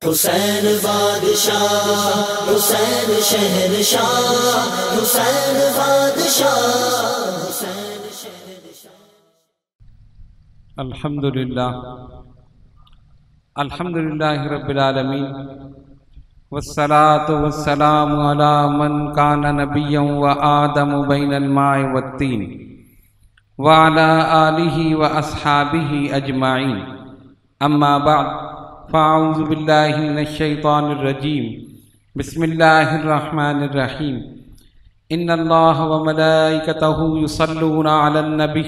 حسین بادشاہ، حسین شہنشاہ، حسین بادشاہ، حسین شہنشاہ۔ الحمدللہ رب العالمین، والصلاة والسلام علی من کان نبیا وآدم بین الماء والطین وعلی آلہ واصحابہ اجمعین، اما بعد فاعوذ باللہ من الشیطان الرجیم، بسم اللہ الرحمن الرحیم۔ ان اللہ وملائکتہ یصلون علی النبی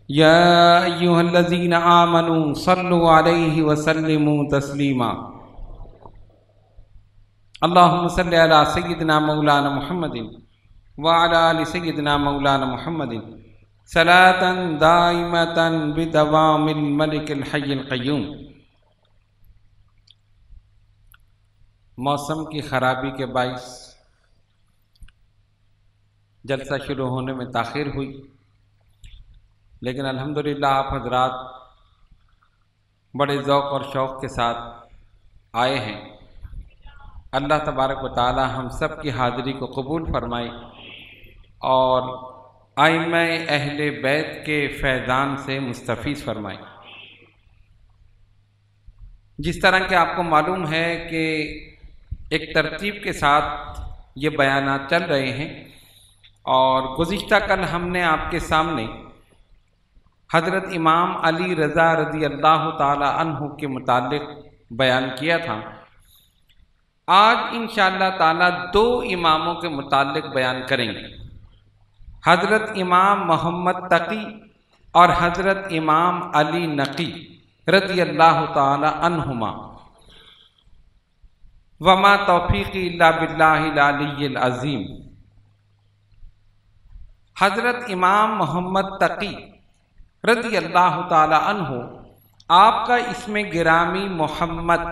یا ایہا الذین آمنوا صلوا علیہ وسلموا تسلیما۔ اللہم صل علی سیدنا مولانا محمد وعلی آل سیدنا مولانا محمد صلاۃ دائمۃ بدوام الملک الحی القیوم۔ موسم کی خرابی کے باعث جلسہ شروع ہونے میں تاخیر ہوئی، لیکن الحمدللہ آپ حضرات بڑے ذوق اور شوق کے ساتھ آئے ہیں۔ اللہ تبارک و تعالی ہم سب کی حاضری کو قبول فرمائے اور ائمہ اہل بیت کے فیضان سے مستفیض فرمائے۔ جس طرح کہ آپ کو معلوم ہے کہ ایک ترتیب کے ساتھ یہ بیانات چل رہے ہیں، اور گزشتہ کل ہم نے آپ کے سامنے حضرت امام علی رضا رضی اللہ تعالی عنہ کے متعلق بیان کیا تھا۔ آج انشاءاللہ تعالی دو اماموں کے متعلق بیان کریں گے، حضرت امام محمد تقی اور حضرت امام علی نقی رضی اللہ تعالی عنہما۔ وما توفیقی الا باللہ العلی العظیم۔ حضرت امام محمد تقی رضی اللہ تعالی عنہ، آپ کا اسم گرامی محمد،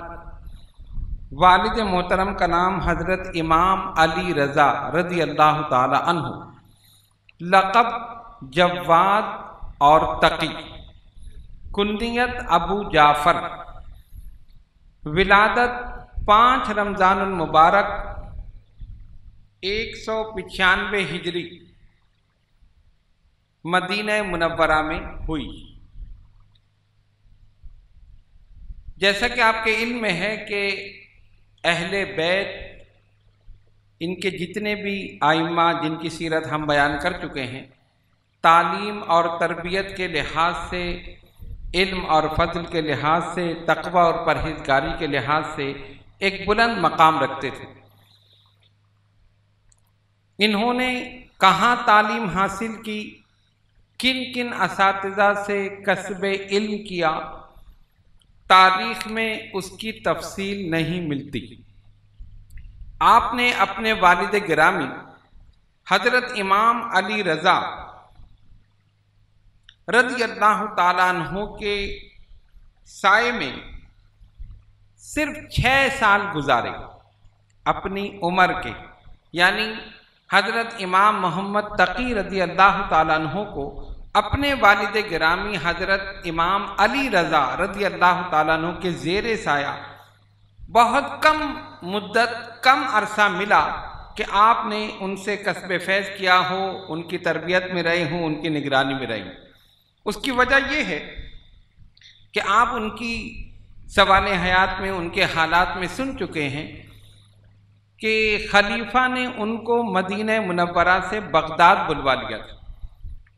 والد محترم کا نام حضرت امام علی رضا رضی اللہ تعالی عنہ، لقب جواد اور تقی، کنیت ابو جعفر، ولادت 5 رمضان المبارک 195 ہجری مدینہ منورہ میں ہوئی۔ جیسا کہ آپ کے علم میں ہے کہ اہل بیت، ان کے جتنے بھی ائمہ جن کی سیرت ہم بیان کر چکے ہیں، تعلیم اور تربیت کے لحاظ سے، علم اور فضل کے لحاظ سے، تقوی اور پرہیزگاری کے لحاظ سے ایک بلند مقام رکھتے تھے۔ انہوں نے کہاں تعلیم حاصل کی، کن کن اساتذہ سے کسب علم کیا، تاریخ میں اس کی تفصیل نہیں ملتی۔ آپ نے اپنے والد گرامی حضرت امام علی رضا رضی اللہ تعالیٰ عنہ کے سائے میں صرف 6 سال گزارے اپنی عمر کے، یعنی حضرت امام محمد تقی رضی اللہ تعالیٰ عنہ کو اپنے والد گرامی حضرت امام علی رضا رضی اللہ تعالیٰ عنہ کے زیر سایہ بہت کم مدت، کم عرصہ ملا کہ آپ نے ان سے کسب فیض کیا ہو، ان کی تربیت میں رہے ہوں، ان کی نگرانی میں رہے ہوں۔ اس کی وجہ یہ ہے کہ آپ ان کی سوانح حیات میں، ان کے حالات میں سن چکے ہیں کہ خلیفہ نے ان کو مدینہ منورہ سے بغداد بلوا لیا تھا۔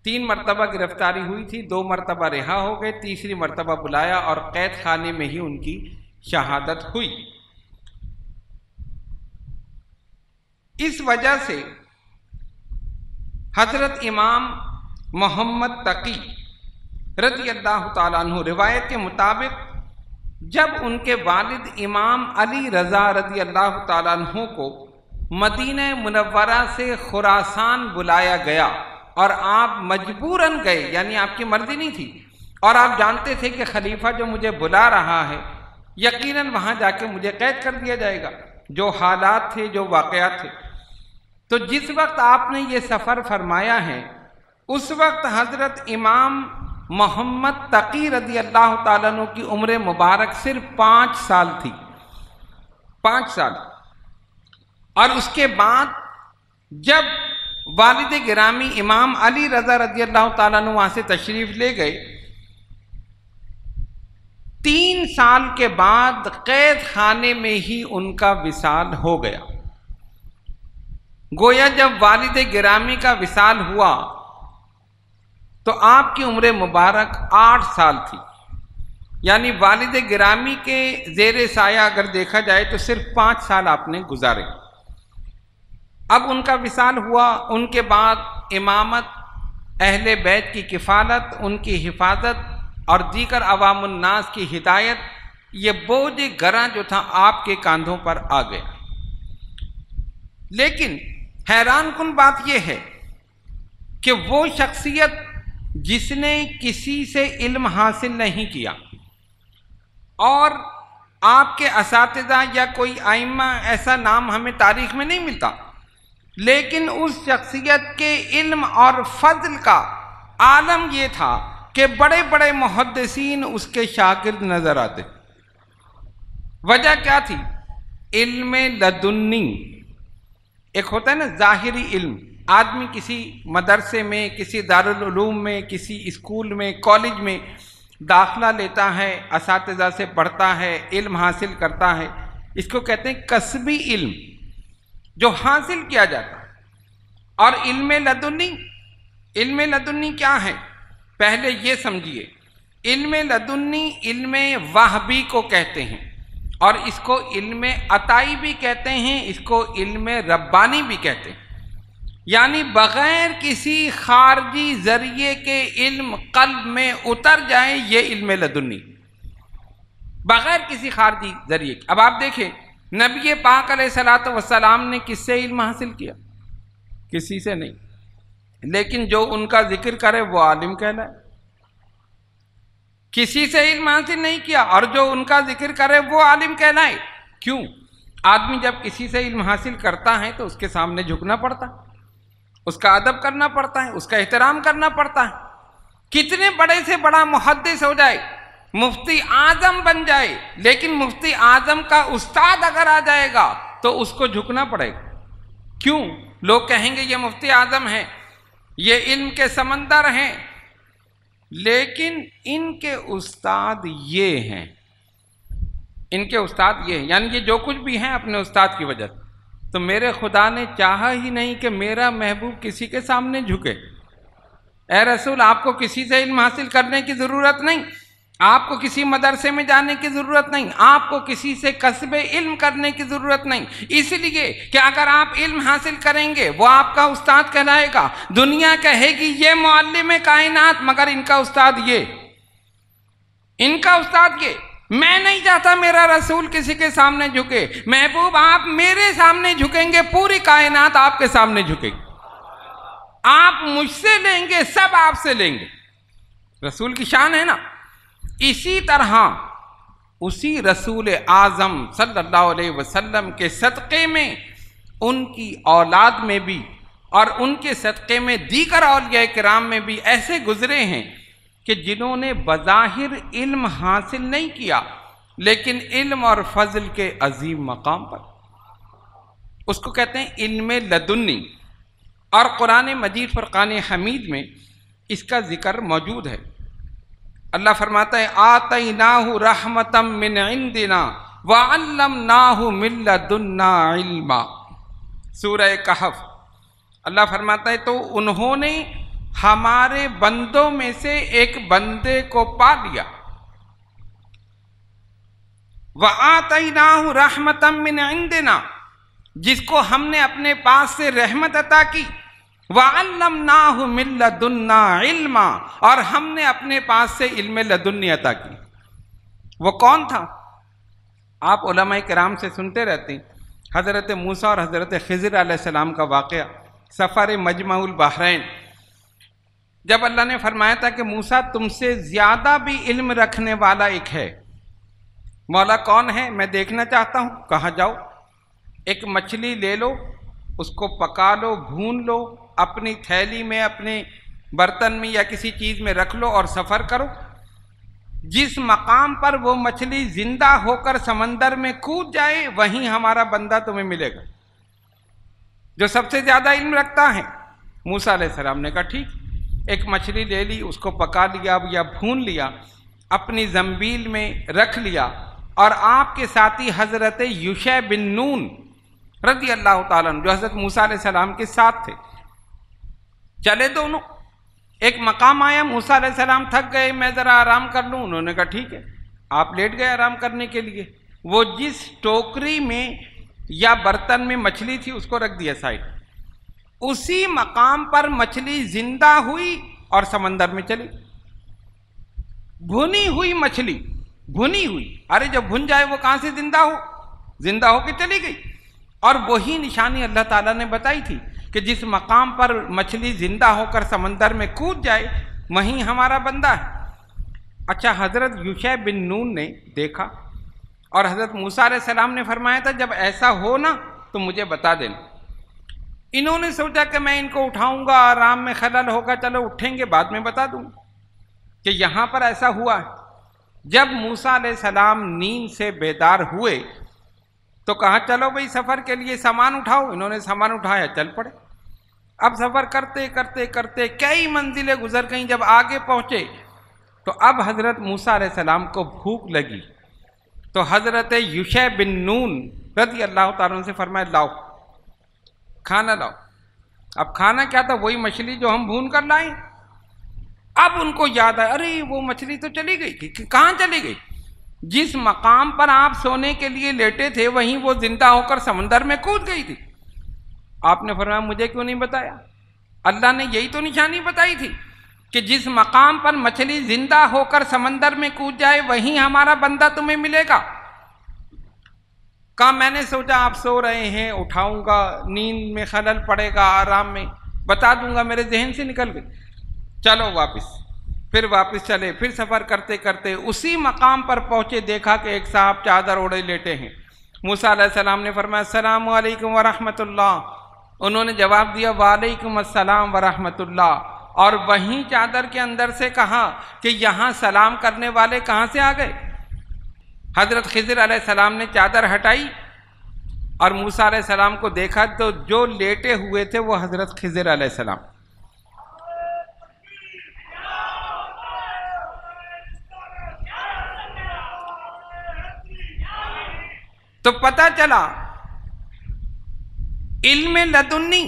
3 مرتبہ گرفتاری ہوئی تھی، 2 مرتبہ رہا ہو گئے، تیسری مرتبہ بلایا اور قید خانے میں ہی ان کی شہادت ہوئی۔ اس وجہ سے حضرت امام محمد تقی رضی اللہ تعالیٰ عنہ، روایت کے مطابق جب ان کے والد امام علی رضا رضی اللہ تعالیٰ عنہ کو مدینہ منورہ سے خراسان بلایا گیا اور آپ مجبوراً گئے، یعنی آپ کی مرضی نہیں تھی، اور آپ جانتے تھے کہ خلیفہ جو مجھے بلا رہا ہے یقیناً وہاں جا کے مجھے قید کر دیا جائے گا، جو حالات تھے، جو واقعات تھے۔ تو جس وقت آپ نے یہ سفر فرمایا ہے، اس وقت حضرت امام محمد تقی رضی اللہ تعالیٰ عنہ کی عمر مبارک صرف 5 سال تھی، 5 سال۔ اور اس کے بعد جب والد گرامی امام علی رضا رضی اللہ تعالیٰ عنہ وہاں سے تشریف لے گئے، 3 سال کے بعد قید خانے میں ہی ان کا وصال ہو گیا۔ گویا جب والد گرامی کا وصال ہوا تو آپ کی عمر مبارک 8 سال تھی، یعنی والد گرامی کے زیر سایہ اگر دیکھا جائے تو صرف 5 سال آپ نے گزارے۔ اب ان کا وصال ہوا، ان کے بعد امامت، اہل بیت کی کفالت، ان کی حفاظت اور دیگر عوام الناس کی ہدایت، یہ بوجھ گراں جو تھا آپ کے کاندھوں پر آ گیا۔ لیکن حیران کن بات یہ ہے کہ وہ شخصیت جس نے کسی سے علم حاصل نہیں کیا، اور آپ کے اساتذہ یا کوئی ائمہ ایسا نام ہمیں تاریخ میں نہیں ملتا، لیکن اس شخصیت کے علم اور فضل کا عالم یہ تھا کہ بڑے بڑے محدثین اس کے شاگرد نظر آتے۔ وجہ کیا تھی؟ علم لدنی۔ ایک ہوتا ہے نا ظاہری علم، آدمی کسی مدرسے میں، کسی دارالعلوم میں، کسی اسکول میں، کالج میں داخلہ لیتا ہے، اساتذہ سے پڑھتا ہے، علم حاصل کرتا ہے، اس کو کہتے ہیں کسبی علم جو حاصل کیا جاتا ہے۔ اور علم لدنی، علم لدنی کیا ہے؟ پہلے یہ سمجھیے، علم لدنی علم وہبی کو کہتے ہیں، اور اس کو علم عطائی بھی کہتے ہیں، اس کو علم ربانی بھی کہتے ہیں، یعنی بغیر کسی خارجی ذریعے کے علم قلب میں اتر جائے، یہ علم لدنی بغیر کسی خارجی ذریعے کے۔ اب آپ دیکھیں نبی پاک علیہ الصلوۃ والسلام نے کس سے علم حاصل کیا؟ کسی سے نہیں، لیکن جو ان کا ذکر کرے وہ عالم کہلائے۔ کسی سے علم حاصل نہیں کیا اور جو ان کا ذکر کرے وہ عالم کہلائے۔ کیوں؟ آدمی جب کسی سے علم حاصل کرتا ہے تو اس کے سامنے جھکنا پڑتا ہے، اس کا ادب کرنا پڑتا ہے، اس کا احترام کرنا پڑتا ہے۔ کتنے بڑے سے بڑا محدث ہو جائے، مفتی اعظم بن جائے، لیکن مفتی اعظم کا استاد اگر آ جائے گا تو اس کو جھکنا پڑے گا۔ کیوں؟ لوگ کہیں گے یہ مفتی اعظم ہیں، یہ علم کے سمندر ہیں، لیکن ان کے استاد یہ ہیں، ان کے استاد یہ ہیں، یعنی یہ جو کچھ بھی ہیں اپنے استاد کی وجہ سے۔ تو میرے خدا نے چاہا ہی نہیں کہ میرا محبوب کسی کے سامنے جھکے۔ اے رسول، آپ کو کسی سے علم حاصل کرنے کی ضرورت نہیں، آپ کو کسی مدرسے میں جانے کی ضرورت نہیں، آپ کو کسی سے کسب علم کرنے کی ضرورت نہیں، اس لیے کہ اگر آپ علم حاصل کریں گے وہ آپ کا استاد کہلائے گا۔ دنیا کہے گی یہ معلم کائنات، مگر ان کا استاد یہ، ان کا استاد یہ۔ میں نہیں چاہتا میرا رسول کسی کے سامنے جھکے، محبوب آپ میرے سامنے جھکیں گے، پوری کائنات آپ کے سامنے جھکے گی، آپ مجھ سے لیں گے، سب آپ سے لیں گے۔ رسول کی شان ہے نا۔ اسی طرح اسی رسول اعظم صلی اللہ علیہ وسلم کے صدقے میں ان کی اولاد میں بھی اور ان کے صدقے میں دیگر اولیاء کرام میں بھی ایسے گزرے ہیں کہ جنہوں نے بظاہر علم حاصل نہیں کیا، لیکن علم اور فضل کے عظیم مقام پر، اس کو کہتے ہیں علم لدنی۔ اور قرآن مجید فرقان حمید میں اس کا ذکر موجود ہے۔ اللہ فرماتا ہے آتیناہ رحمتا من عندنا وعلمناہ من لدنا علما۔ سورہ کہف، اللہ فرماتا ہے تو انہوں نے ہمارے بندوں میں سے ایک بندے کو پا لیا، وآتیناہ رحمتا من عندنا، جس کو ہم نے اپنے پاس سے رحمت عطا کی، وَعَلَّمْنَاهُ مِن لَدُنَّا عِلْمًا، اور ہم نے اپنے پاس سے علم لدنی عطا کی۔ وہ کون تھا؟ آپ علماء کرام سے سنتے رہتے ہیں حضرت موسیٰ اور حضرت خضر علیہ السلام کا واقعہ، سفر مجمع البحرین، جب اللہ نے فرمایا تھا کہ موسیٰ تم سے زیادہ بھی علم رکھنے والا ایک ہے۔ مولا کون ہے؟ میں دیکھنا چاہتا ہوں۔ کہاں جاؤ؟ ایک مچھلی لے لو، اس کو پکا لو، بھون لو، اپنی تھیلی میں، اپنے برتن میں یا کسی چیز میں رکھ لو اور سفر کرو۔ جس مقام پر وہ مچھلی زندہ ہو کر سمندر میں کود جائے وہیں ہمارا بندہ تمہیں ملے گا جو سب سے زیادہ علم رکھتا ہے۔ موسیٰ علیہ السلام نے کہا ٹھیک، ایک مچھلی لے لی، اس کو پکا لیا یا بھون لیا، اپنی زنبیل میں رکھ لیا، اور آپ کے ساتھی حضرت یوشع بن نون رضی اللہ تعالیٰ عنہ جو حضرت موسیٰ علیہ السلام کے ساتھ تھے، چلے دونوں۔ ایک مقام آیا، موسیٰ علیہ السلام تھک گئے، میں ذرا آرام کر لوں، انہوں نے کہا ٹھیک ہے، آپ لیٹ گئے آرام کرنے کے لیے۔ وہ جس ٹوکری میں یا برتن میں مچھلی تھی اس کو رکھ دیا سائڈ، اسی مقام پر مچھلی زندہ ہوئی اور سمندر میں چلی۔ بھنی ہوئی مچھلی، بھنی ہوئی، ارے جب بھن جائے وہ کہاں سے زندہ ہو کے چلی گئی۔ اور وہی نشانی اللہ تعالیٰ نے بتائی تھی کہ جس مقام پر مچھلی زندہ ہو کر سمندر میں کود جائے وہیں ہمارا بندہ ہے۔ اچھا، حضرت یوشع بن نون نے دیکھا اور حضرت موسیٰ علیہ السلام نے فرمایا تھا جب ایسا ہو نا تو مجھے بتا دینا۔ انہوں نے سوچا کہ میں ان کو اٹھاؤں گا، آرام میں خلل ہوگا، چلو اٹھیں گے بعد میں بتا دوں کہ یہاں پر ایسا ہوا ہے۔ جب موسیٰ علیہ السلام نیند سے بیدار ہوئے تو کہا چلو بھئی سفر کے لیے سامان اٹھاؤ۔ انہوں نے سامان اٹھایا، چل پڑے۔ اب سفر کرتے کرتے کرتے کئی منزلیں گزر گئیں، جب آگے پہنچے تو اب حضرت موسیٰ علیہ السلام کو بھوک لگی تو حضرت یوشع بن نون رضی اللہ تعالیٰ عنہ سے فرمایا لاؤ کھانا لاؤ۔ اب کھانا کیا تھا؟ وہی مچھلی جو ہم بھون کر لائیں۔ اب ان کو یاد آیا، ارے وہ مچھلی تو چلی گئی تھی، کہاں چلی گئی؟ جس مقام پر آپ سونے کے لیے لیٹے تھے وہیں وہ زندہ ہو کر سمندر میں کود گئی تھی۔ آپ نے فرمایا مجھے کیوں نہیں بتایا؟ اللہ نے یہی تو نشانی بتائی تھی کہ جس مقام پر مچھلی زندہ ہو کر سمندر میں کود جائے وہیں ہمارا بندہ تمہیں ملے گا۔ کہا میں نے سوچا آپ سو رہے ہیں، اٹھاؤں گا، نیند میں خلل پڑے گا، آرام میں بتا دوں گا، میرے ذہن سے نکل گئی۔ چلو واپس، پھر واپس چلے، پھر سفر کرتے کرتے اسی مقام پر پہنچے، دیکھا کہ ایک صاحب چادر اوڑے لیٹے ہیں۔ موسیٰ علیہ السلام نے فرمایا السلام علیکم ورحمۃ اللہ۔ انہوں نے جواب دیا وعلیکم السلام ورحمۃ اللہ، اور وہیں چادر کے اندر سے کہا کہ یہاں سلام کرنے والے کہاں سے آ گئے؟ حضرت خضر علیہ السلام نے چادر ہٹائی اور موسیٰ علیہ السلام کو دیکھا تو جو لیٹے ہوئے تھے وہ حضرت خضر علیہ السلام۔ تو پتہ چلا علم لدنی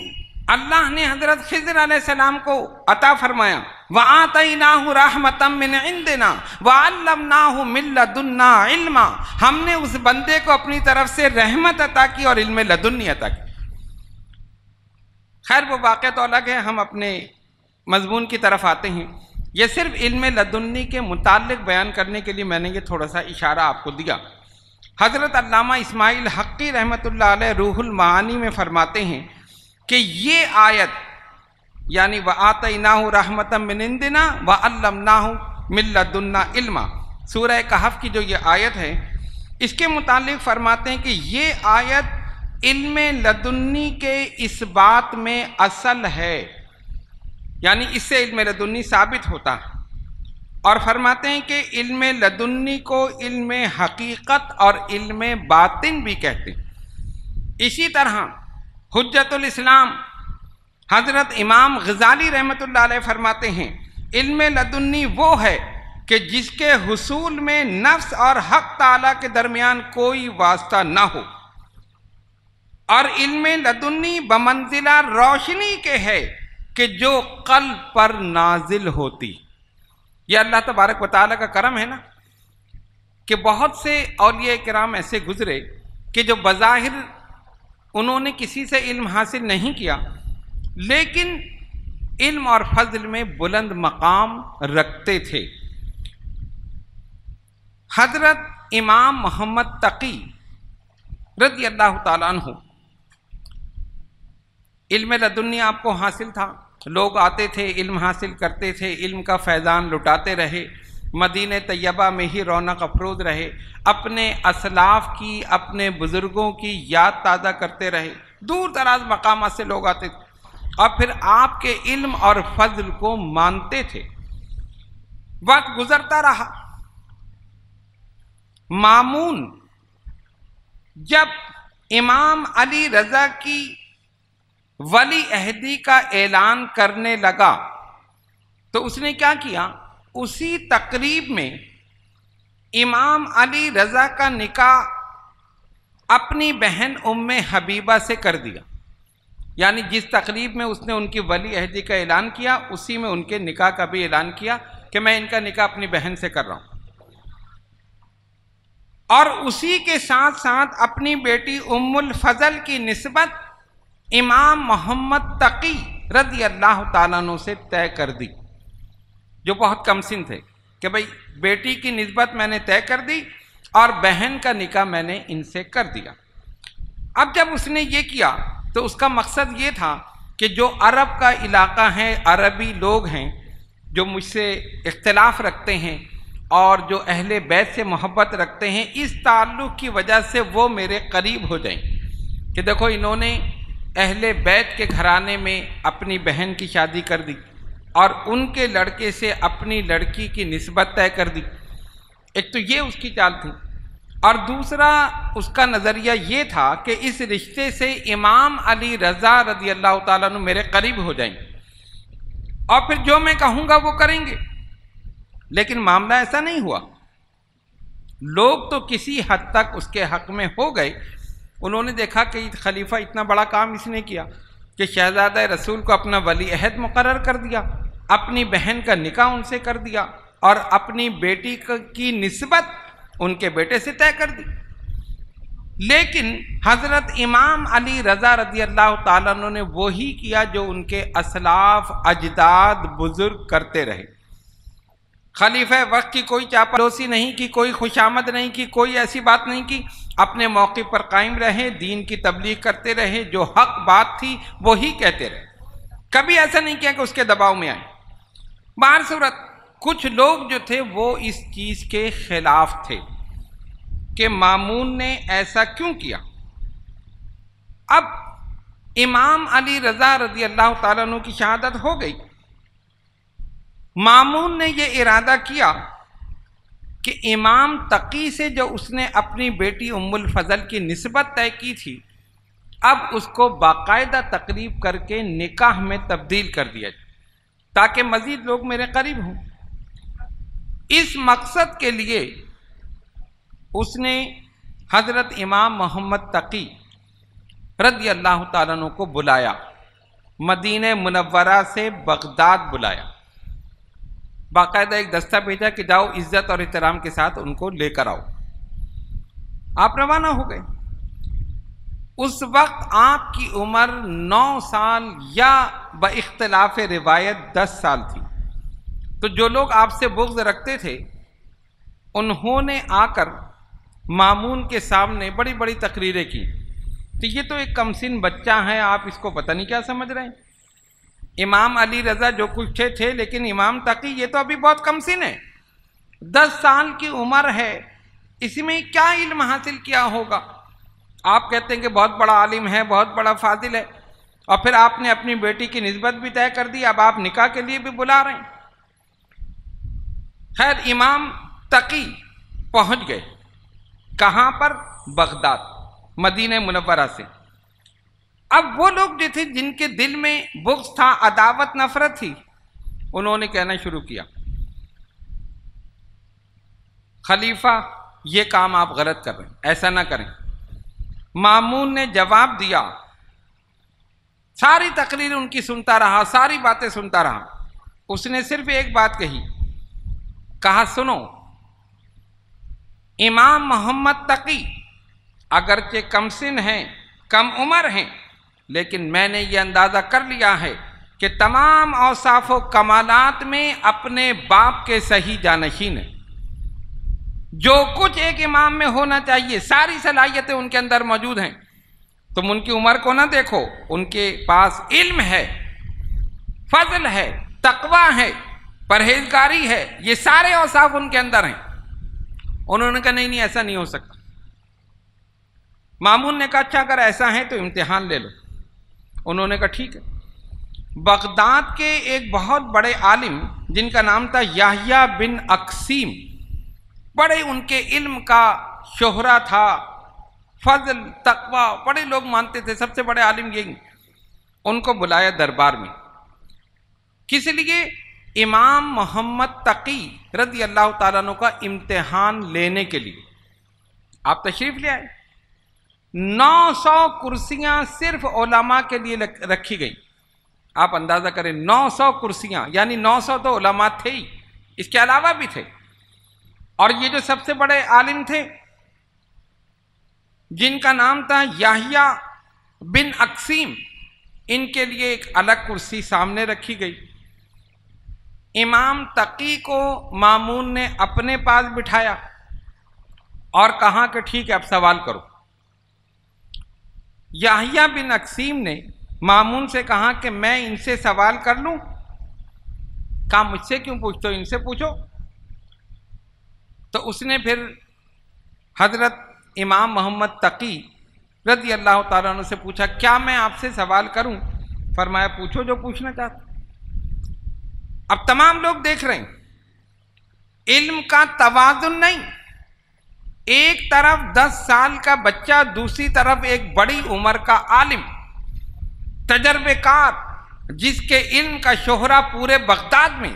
اللہ نے حضرت خضر علیہ السلام کو عطا فرمایا، وَآتَيْنَاهُ رَحْمَةً مِّنْ عِنْدِنَا وَعَلَّمْنَاهُ مِن لَّدُنَّا عِلْمًا۔ ہم نے اس بندے کو اپنی طرف سے رحمت عطا کی اور علم لدنی عطا کی۔ خیر وہ واقعہ تو الگ ہے، ہم اپنے مضمون کی طرف آتے ہیں۔ یہ صرف علم لدنی کے متعلق بیان کرنے کے لیے میں نے یہ تھوڑا سا اشارہ آپ کو دیا۔ حضرت علامہ اسماعیل حقی رحمۃ اللہ علیہ روح المعانی میں فرماتے ہیں کہ یہ آیت یعنی وَآتَيْنَاهُ رَحْمَةً مِّنْ عِنْدِنَا وَعَلَّمْنَاهُ مِن لَّدُنَّا عِلْمًا، سورہ کہف کی جو یہ آیت ہے اس کے متعلق فرماتے ہیں کہ یہ آیت علم لدنی کے اس بات میں اصل ہے، یعنی اس سے علم لدنی ثابت ہوتا ہے، اور فرماتے ہیں کہ علم لدنی کو علم حقیقت اور علم باطن بھی کہتے ہیں۔ اسی طرح حجت الاسلام حضرت امام غزالی رحمۃ اللہ علیہ فرماتے ہیں علم لدنی وہ ہے کہ جس کے حصول میں نفس اور حق تعالیٰ کے درمیان کوئی واسطہ نہ ہو، اور علم لدنی بمنزلہ روشنی کے ہے کہ جو قلب پر نازل ہوتی۔ یہ اللہ تبارک و تعالیٰ کا کرم ہے نا کہ بہت سے اولیاء کرام ایسے گزرے کہ جو بظاہر انہوں نے کسی سے علم حاصل نہیں کیا لیکن علم اور فضل میں بلند مقام رکھتے تھے۔ حضرت امام محمد تقی رضی اللہ تعالیٰ عنہ، علم لدنی آپ کو حاصل تھا، لوگ آتے تھے علم حاصل کرتے تھے، علم کا فیضان لٹاتے رہے، مدینہ طیبہ میں ہی رونق افروز رہے، اپنے اسلاف کی اپنے بزرگوں کی یاد تازہ کرتے رہے، دور دراز مقامات سے لوگ آتے تھے اور پھر آپ کے علم اور فضل کو مانتے تھے۔ وقت گزرتا رہا، مامون جب امام علی رضا کی ولی عہدی کا اعلان کرنے لگا تو اس نے کیا کیا، اسی تقریب میں امام علی رضا کا نکاح اپنی بہن ام حبیبہ سے کر دیا. یعنی جس تقریب میں اس نے ان کی ولی عہدی کا اعلان کیا، اسی میں ان کے نکاح کا بھی اعلان کیا کہ میں ان کا نکاح اپنی بہن سے کر رہا ہوں. اور اسی کے ساتھ ساتھ اپنی بیٹی ام الفضل کی نسبت امام محمد تقی رضی اللہ تعالیٰ عنہ سے طے کر دی، جو بہت کم سن تھے، کہ بھئی بیٹی کی نسبت میں نے طے کر دی اور بہن کا نکاح میں نے ان سے کر دیا. اب جب اس نے یہ کیا تو اس کا مقصد یہ تھا کہ جو عرب کا علاقہ ہے، عربی لوگ ہیں جو مجھ سے اختلاف رکھتے ہیں اور جو اہل بیت سے محبت رکھتے ہیں، اس تعلق کی وجہ سے وہ میرے قریب ہو جائیں کہ دیکھو انہوں نے اہل بیت کے گھرانے میں اپنی بہن کی شادی کر دی اور ان کے لڑکے سے اپنی لڑکی کی نسبت طے کر دی. ایک تو یہ اس کی چال تھی، اور دوسرا اس کا نظریہ یہ تھا کہ اس رشتے سے امام علی رضا رضی اللہ تعالیٰ عنہ میرے قریب ہو جائیں اور پھر جو میں کہوں گا وہ کریں گے. لیکن معاملہ ایسا نہیں ہوا. لوگ تو کسی حد تک اس کے حق میں ہو گئے. انہوں نے دیکھا کہ خلیفہ اتنا بڑا کام اس نے کیا کہ شہزادہ رسول کو اپنا ولی عہد مقرر کر دیا، اپنی بہن کا نکاح ان سے کر دیا اور اپنی بیٹی کی نسبت ان کے بیٹے سے طے کر دی. لیکن حضرت امام علی رضا رضی اللہ تعالیٰ عنہ نے وہی کیا جو ان کے اسلاف اجداد بزرگ کرتے رہے. خلیفہ وقت کی کوئی چاپلوسی نہیں کی، کوئی خوشامد نہیں کی، کوئی ایسی بات نہیں کی. اپنے موقع پر قائم رہے، دین کی تبلیغ کرتے رہے، جو حق بات تھی وہی کہتے رہے. کبھی ایسا نہیں کیا کہ اس کے دباؤ میں آئے. بہر صورت کچھ لوگ جو تھے وہ اس چیز کے خلاف تھے کہ مامون نے ایسا کیوں کیا. اب امام علی رضا رضی اللہ تعالیٰ عنہ کی شہادت ہو گئی. مامون نے یہ ارادہ کیا کہ امام تقی سے جو اس نے اپنی بیٹی ام الفضل کی نسبت طے کی تھی، اب اس کو باقاعدہ تقریب کر کے نکاح میں تبدیل کر دیا جائے تاکہ مزید لوگ میرے قریب ہوں. اس مقصد کے لیے اس نے حضرت امام محمد تقی رضی اللہ تعالیٰ عنہ کو بلایا، مدینہ منورہ سے بغداد بلایا. باقاعدہ ایک دستہ بھیجا کہ جاؤ عزت اور احترام کے ساتھ ان کو لے کر آؤ. آپ روانہ ہو گئے. اس وقت آپ کی عمر 9 سال یا باختلاف روایت 10 سال تھی. تو جو لوگ آپ سے بغض رکھتے تھے انہوں نے آ کر مامون کے سامنے بڑی بڑی تقریریں کی کہ یہ تو ایک کمسن بچہ ہے، آپ اس کو پتہ نہیں کیا سمجھ رہے ہیں. امام علی رضا جو کچھ تھے لیکن امام تقی یہ تو ابھی بہت کم سن ہے، 10 سال کی عمر ہے، اس میں کیا علم حاصل کیا ہوگا. آپ کہتے ہیں کہ بہت بڑا عالم ہے، بہت بڑا فاضل ہے، اور پھر آپ نے اپنی بیٹی کی نسبت بھی طے کر دی، اب آپ نکاح کے لیے بھی بلا رہے ہیں. خیر امام تقی پہنچ گئے. کہاں پر؟ بغداد، مدینہ منورہ سے. اب وہ لوگ جو تھے جن کے دل میں بغض تھا، عداوت نفرت تھی، انہوں نے کہنا شروع کیا خلیفہ یہ کام آپ غلط کر رہے ہیں، ایسا نہ کریں. مامون نے جواب دیا، ساری تقریر ان کی سنتا رہا، ساری باتیں سنتا رہا. اس نے صرف ایک بات کہا سنو، امام محمد تقی اگرچہ کم سن ہیں، کم عمر ہیں، لیکن میں نے یہ اندازہ کر لیا ہے کہ تمام اوصاف و کمالات میں اپنے باپ کے صحیح جانشین ہیں. جو کچھ ایک امام میں ہونا چاہیے ساری صلاحیتیں ان کے اندر موجود ہیں. تم ان کی عمر کو نہ دیکھو، ان کے پاس علم ہے، فضل ہے، تقوی ہے، پرہیزگاری ہے، یہ سارے اوصاف ان کے اندر ہیں. انہوں نے کہا نہیں ایسا نہیں ہو سکتا. مامون نے کہا اچھا اگر ایسا ہے تو امتحان لے لو. انہوں نے کہا ٹھیک ہے. بغداد کے ایک بہت بڑے عالم جن کا نام تھا یحییٰ بن اقسیم، بڑے ان کے علم کا شہرہ تھا، فضل، تقوی، بڑے لوگ مانتے تھے سب سے بڑے عالم یہی. ان کو بلایا دربار میں. کس لیے؟ امام محمد تقی رضی اللہ تعالیٰ عنہ کا امتحان لینے کے لیے. آپ تشریف لے آئے. 900 کرسیاں صرف علماء کے لیے رکھی گئی. آپ اندازہ کریں 900 کرسیاں، یعنی 900 تو علماء تھے ہی، اس کے علاوہ بھی تھے. اور یہ جو سب سے بڑے عالم تھے جن کا نام تھا یحییٰ بن اقسیم، ان کے لیے ایک الگ کرسی سامنے رکھی گئی. امام تقی کو مامون نے اپنے پاس بٹھایا اور کہا کہ ٹھیک ہے اب سوال کرو. یحییٰ بن اقسیم نے مامون سے کہا کہ میں ان سے سوال کر لوں. کہا مجھ سے کیوں پوچھتے ہو، ان سے پوچھو. تو اس نے پھر حضرت امام محمد تقی رضی اللہ تعالیٰ عنہ سے پوچھا کیا میں آپ سے سوال کروں؟ فرمایا پوچھو جو پوچھنا چاہتے. اب تمام لوگ دیکھ رہے ہیں علم کا توازن نہیں. ایک طرف 10 سال کا بچہ، دوسری طرف ایک بڑی عمر کا عالم، تجربے کار، جس کے علم کا شہرہ پورے بغداد میں،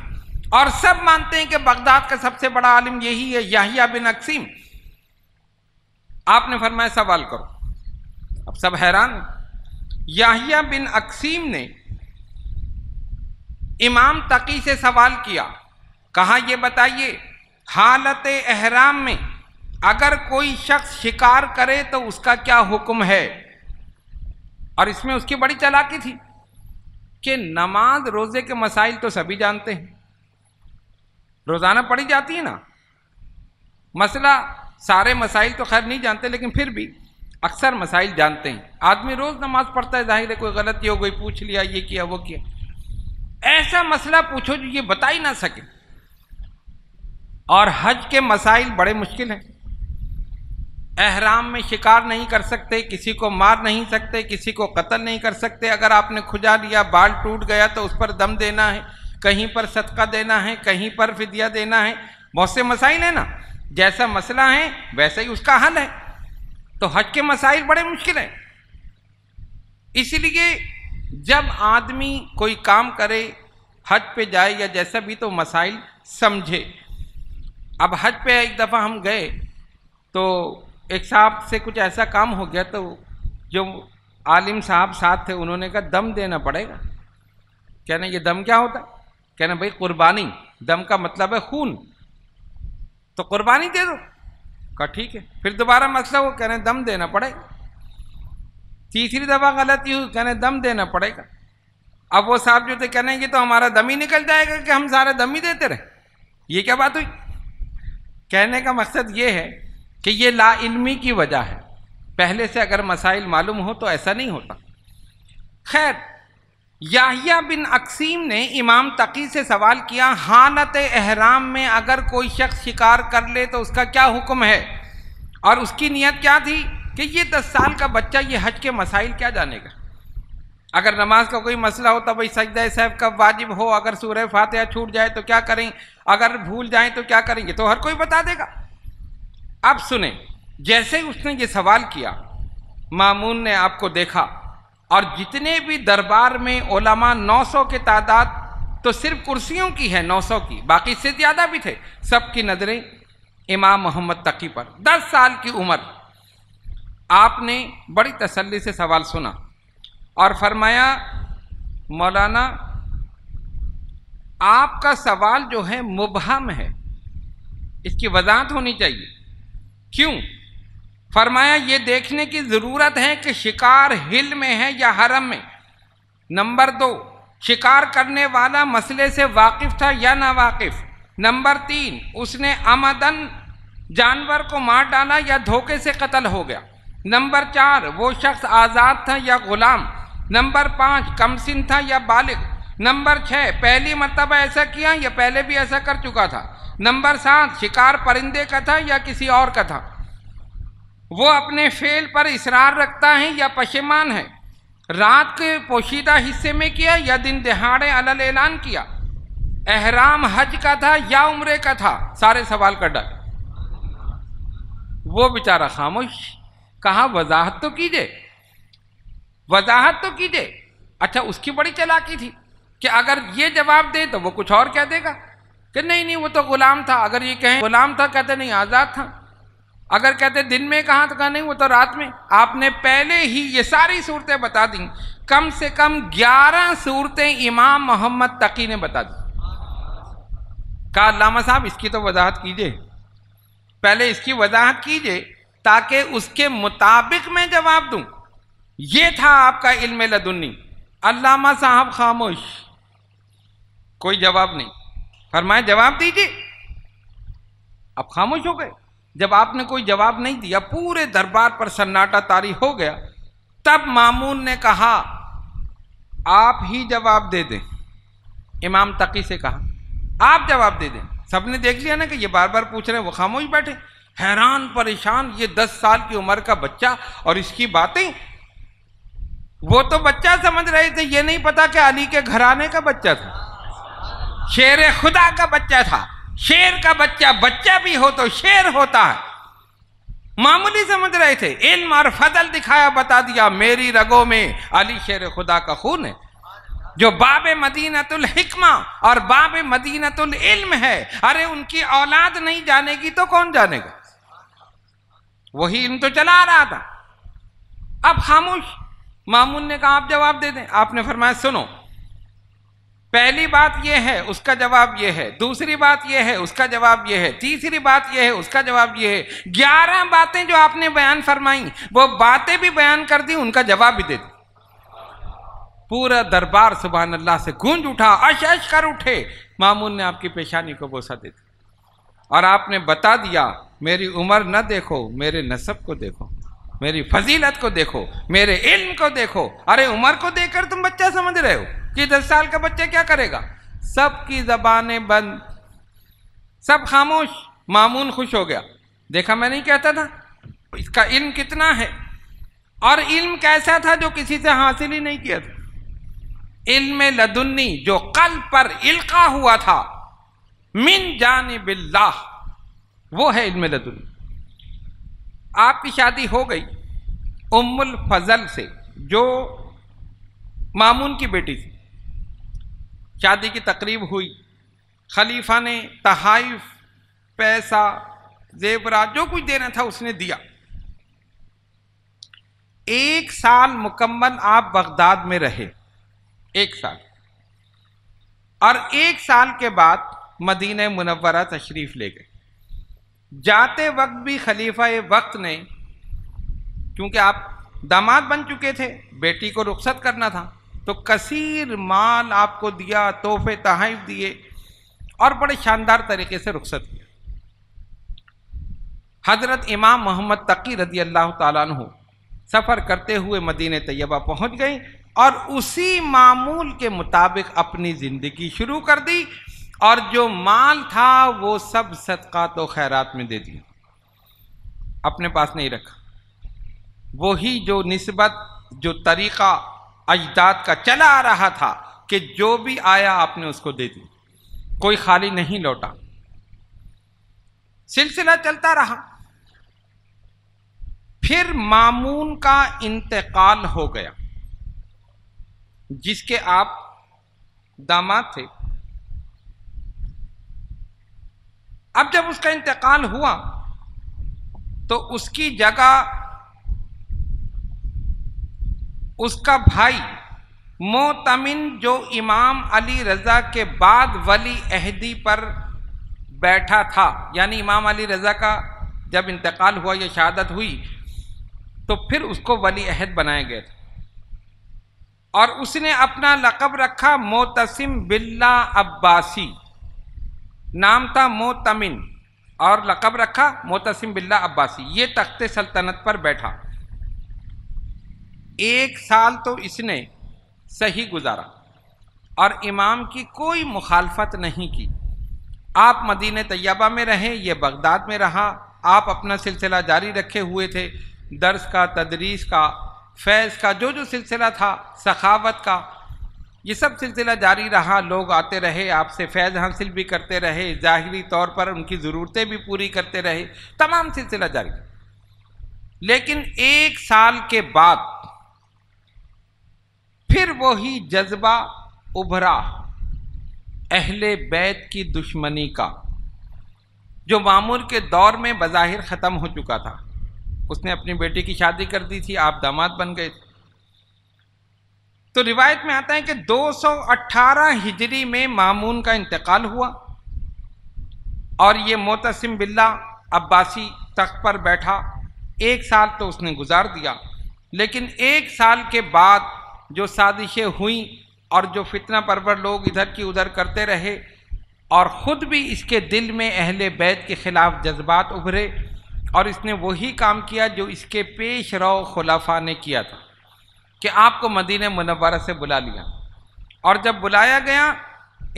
اور سب مانتے ہیں کہ بغداد کا سب سے بڑا عالم یہی ہے یحییٰ بن اقسیم. آپ نے فرمایا سوال کرو. اب سب حیران. یحییٰ بن اقسیم نے امام تقی سے سوال کیا. کہا یہ بتائیے حالت احرام میں اگر کوئی شخص شکار کرے تو اس کا کیا حکم ہے؟ اور اس میں اس کی بڑی چالاکی تھی کہ نماز روزے کے مسائل تو سبھی جانتے ہیں، روزانہ پڑھی جاتی ہے نا. مسئلہ سارے مسائل تو خیر نہیں جانتے لیکن پھر بھی اکثر مسائل جانتے ہیں. آدمی روز نماز پڑھتا ہے، ظاہر ہے کوئی غلطی ہو گئی پوچھ لیا، یہ کیا وہ کیا. ایسا مسئلہ پوچھو جو یہ بتا ہی نہ سکے. اور حج کے مسائل بڑے مشکل ہیں. احرام میں شکار نہیں کر سکتے، کسی کو مار نہیں سکتے، کسی کو قتل نہیں کر سکتے. اگر آپ نے کھجا لیا، بال ٹوٹ گیا تو اس پر دم دینا ہے، کہیں پر صدقہ دینا ہے، کہیں پر فدیہ دینا ہے. بہت سے مسائل ہیں نا. جیسا مسئلہ ہے ویسا ہی اس کا حل ہے. تو حج کے مسائل بڑے مشکل ہیں. اسی لیے جب آدمی کوئی کام کرے، حج پہ جائے یا جیسا بھی، تو مسائل سمجھے. اب حج پہ ایک دفعہ ہم گئے تو ایک صاحب سے کچھ ایسا کام ہو گیا، تو جو عالم صاحب ساتھ تھے انہوں نے کہا دم دینا پڑے گا. کہنا یہ دم کیا ہوتا ہے؟ کہنا بھائی قربانی، دم کا مطلب ہے خون، تو قربانی دے دو. کہا ٹھیک ہے. پھر دوبارہ مسئلہ ہو، کہنے دم دینا پڑے گا. تیسری دفعہ غلطی ہوئی، کہنے دم دینا پڑے گا. اب وہ صاحب جو تھے کہنے یہ تو ہمارا دم ہی نکل جائے گا کہ ہم سارے دم ہی دیتے رہے. یہ کیا بات ہوئی؟ کہنے کا مقصد یہ ہے کہ یہ لا علمی کی وجہ ہے. پہلے سے اگر مسائل معلوم ہو تو ایسا نہیں ہوتا. خیر، یحییٰ بن اقسیم نے امام تقی سے سوال کیا حالت احرام میں اگر کوئی شخص شکار کر لے تو اس کا کیا حکم ہے؟ اور اس کی نیت کیا تھی کہ یہ 10 سال کا بچہ یہ حج کے مسائل کیا جانے گا. اگر نماز کا کوئی مسئلہ ہو تو بھائی سجدہ سہو کب واجب ہو، اگر سورہ فاتحہ چھوٹ جائے تو کیا کریں، اگر بھول جائیں تو کیا کریں گے، تو ہر کوئی بتا دے گا. اب سنیں، جیسے اس نے یہ سوال کیا، مامون نے آپ کو دیکھا، اور جتنے بھی دربار میں علماء 900 کے تعداد تو صرف کرسیوں کی ہے 900 کی، باقی سے زیادہ بھی تھے، سب کی نظریں امام محمد تقی پر. 10 سال کی عمر. آپ نے بڑی تسلی سے سوال سنا اور فرمایا مولانا آپ کا سوال جو ہے مبہم ہے، اس کی وضاحت ہونی چاہیے. کیوں؟ فرمایا یہ دیکھنے کی ضرورت ہے کہ شکار ہل میں ہے یا حرم میں. نمبر 2، شکار کرنے والا مسئلے سے واقف تھا یا نا واقف. نمبر 3، اس نے عمدن جانور کو مار ڈالا یا دھوکے سے قتل ہو گیا. نمبر 4، وہ شخص آزاد تھا یا غلام. نمبر 5، کم سن تھا یا بالغ. نمبر 6، پہلی مرتبہ ایسا کیا یا پہلے بھی ایسا کر چکا تھا. نمبر 7، شکار پرندے کا تھا یا کسی اور کا تھا. وہ اپنے فعل پر اصرار رکھتا ہے یا پشیمان ہے. رات کے پوشیدہ حصے میں کیا یا دن دہاڑے علل اعلان کیا. احرام حج کا تھا یا عمرے کا تھا. سارے سوال کر ڈالے. وہ بیچارہ خاموش. کہا وضاحت تو کیجئے، وضاحت تو کیجئے. اچھا اس کی بڑی چالاکی تھی کہ اگر یہ جواب دے تو وہ کچھ اور کہہ دے گا کہ نہیں نہیں وہ تو غلام تھا. اگر یہ کہیں غلام تھا کہتے نہیں آزاد تھا. اگر کہتے دن میں کہاں تو کہا نہیں وہ تو رات میں. آپ نے پہلے ہی یہ ساری صورتیں بتا دیں. کم سے کم 11 صورتیں امام محمد تقی نے بتا دی. کہا علامہ صاحب اس کی تو وضاحت کیجئے، پہلے اس کی وضاحت کیجئے تاکہ اس کے مطابق میں جواب دوں. یہ تھا آپ کا علم لدنی. علامہ صاحب خاموش، کوئی جواب نہیں. فرمایا جواب دیجئے. اب خاموش ہو گئے. جب آپ نے کوئی جواب نہیں دیا، پورے دربار پر سناٹا طاری ہو گیا. تب مامون نے کہا آپ ہی جواب دے دیں. امام تقی سے کہا آپ جواب دے دیں. سب نے دیکھ لیا نا کہ یہ بار بار پوچھ رہے ہیں، وہ خاموش بیٹھے حیران پریشان. یہ 10 سال کی عمر کا بچہ اور اس کی باتیں. وہ تو بچہ سمجھ رہے تھے، یہ نہیں پتا کہ علی کے گھرانے کا بچہ تھا، شیر خدا کا بچہ تھا. شیر کا بچہ بچہ بھی ہو تو شیر ہوتا ہے. معمولی سمجھ رہے تھے. علم اور فضل دکھایا، بتا دیا میری رگوں میں علی شیر خدا کا خون ہے، جو باب مدینۃ الحکمہ اور باب مدینۃ العلم ہے. ارے ان کی اولاد نہیں جانے گی تو کون جانے گا؟ وہی علم تو چلا آ رہا تھا. اب خاموش. مامون نے کہا آپ جواب دے دیں. آپ نے فرمایا سنو، پہلی بات یہ ہے اس کا جواب یہ ہے، دوسری بات یہ ہے اس کا جواب یہ ہے، تیسری بات یہ ہے اس کا جواب یہ ہے. 11 باتیں جو آپ نے بیان فرمائیں وہ باتیں بھی بیان کر دی، ان کا جواب بھی دے دی. پورا دربار سبحان اللہ سے گونج اٹھا، اش اش کر اٹھے. مامون نے آپ کی پیشانی کو بوسہ دے دی اور آپ نے بتا دیا میری عمر نہ دیکھو، میرے نسب کو دیکھو، میری فضیلت کو دیکھو، میرے علم کو دیکھو. ارے عمر کو دیکھ کر تم بچہ سمجھ رہے ہو کہ 10 سال کا بچہ کیا کرے گا؟ سب کی زبانیں بند، سب خاموش. مامون خوش ہو گیا. دیکھا میں نہیں کہتا تھا اس کا علم کتنا ہے، اور علم کیسا تھا جو کسی سے حاصل ہی نہیں کیا تھا. علم لدنی جو قلب پر القا ہوا تھا من جانب اللہ، وہ ہے علم لدنی. آپ کی شادی ہو گئی ام الفضل سے جو مامون کی بیٹی تھی. شادی کی تقریب ہوئی، خلیفہ نے تحائف، پیسہ، زیورات جو کچھ دینا تھا اس نے دیا. 1 سال مکمل آپ بغداد میں رہے، 1 سال. اور 1 سال کے بعد مدینہ منورہ تشریف لے گئے. جاتے وقت بھی خلیفہ وقت نے، کیونکہ آپ داماد بن چکے تھے، بیٹی کو رخصت کرنا تھا، تو کثیر مال آپ کو دیا، تحفے تحائف دیے اور بڑے شاندار طریقے سے رخصت کیا. حضرت امام محمد تقی رضی اللہ تعالیٰ عنہ سفر کرتے ہوئے مدینہ طیبہ پہنچ گئے اور اسی معمول کے مطابق اپنی زندگی شروع کر دی. اور جو مال تھا وہ سب صدقات و خیرات میں دے دیا، اپنے پاس نہیں رکھا. وہی جو نسبت، جو طریقہ اجداد کا چلا آ رہا تھا کہ جو بھی آیا آپ نے اس کو دے دی، کوئی خالی نہیں لوٹا. سلسلہ چلتا رہا. پھر مامون کا انتقال ہو گیا، جس کے آپ داماد تھے. اب جب اس کا انتقال ہوا تو اس کی جگہ اس کا بھائی موتمن، جو امام علی رضا کے بعد ولی عہدی پر بیٹھا تھا، یعنی امام علی رضا کا جب انتقال ہوا یا شہادت ہوئی تو پھر اس کو ولی عہد بنایا گیا تھا. اور اس نے اپنا لقب رکھا معتصم باللہ عباسی. نام تھا موتمن اور لقب رکھا معتصم باللہ عباسی. یہ تخت سلطنت پر بیٹھا. 1 سال تو اس نے صحیح گزارا اور امام کی کوئی مخالفت نہیں کی. آپ مدینہ طیبہ میں رہے، یہ بغداد میں رہا. آپ اپنا سلسلہ جاری رکھے ہوئے تھے، درس کا، تدریس کا، فیض کا، جو جو سلسلہ تھا، سخاوت کا، یہ سب سلسلہ جاری رہا. لوگ آتے رہے، آپ سے فیض حاصل بھی کرتے رہے، ظاہری طور پر ان کی ضرورتیں بھی پوری کرتے رہے. تمام سلسلہ جاری. لیکن 1 سال کے بعد پھر وہی جذبہ ابھرا اہل بیت کی دشمنی کا، جو مامون کے دور میں بظاہر ختم ہو چکا تھا۔ اس نے اپنی بیٹی کی شادی کر دی تھی، آپ داماد بن گئے تھے۔ تو روایت میں آتا ہے کہ 218 ہجری میں مامون کا انتقال ہوا اور یہ معتصم باللہ عباسی تخت پر بیٹھا۔ 1 سال تو اس نے گزار دیا، لیکن 1 سال کے بعد جو سازشیں ہوئیں اور جو فتنہ پرور لوگ ادھر کی ادھر کرتے رہے، اور خود بھی اس کے دل میں اہل بیت کے خلاف جذبات ابھرے، اور اس نے وہی کام کیا جو اس کے پیش رو خلفاء نے کیا تھا کہ آپ کو مدینہ منورہ سے بلا لیا، اور جب بلایا گیا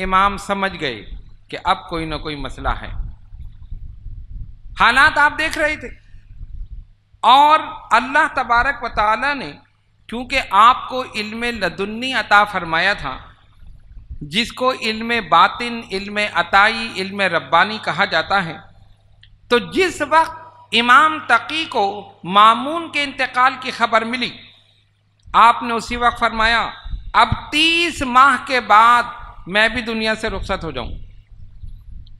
امام سمجھ گئے کہ اب کوئی نہ کوئی مسئلہ ہے۔ حالات آپ دیکھ رہے تھے، اور اللہ تبارک و تعالی نے کیونکہ آپ کو علم لدنی عطا فرمایا تھا، جس کو علم باطن، علم عطائی، علم ربانی کہا جاتا ہے، تو جس وقت امام تقی کو مامون کے انتقال کی خبر ملی، آپ نے اسی وقت فرمایا اب 30 ماہ کے بعد میں بھی دنیا سے رخصت ہو جاؤں،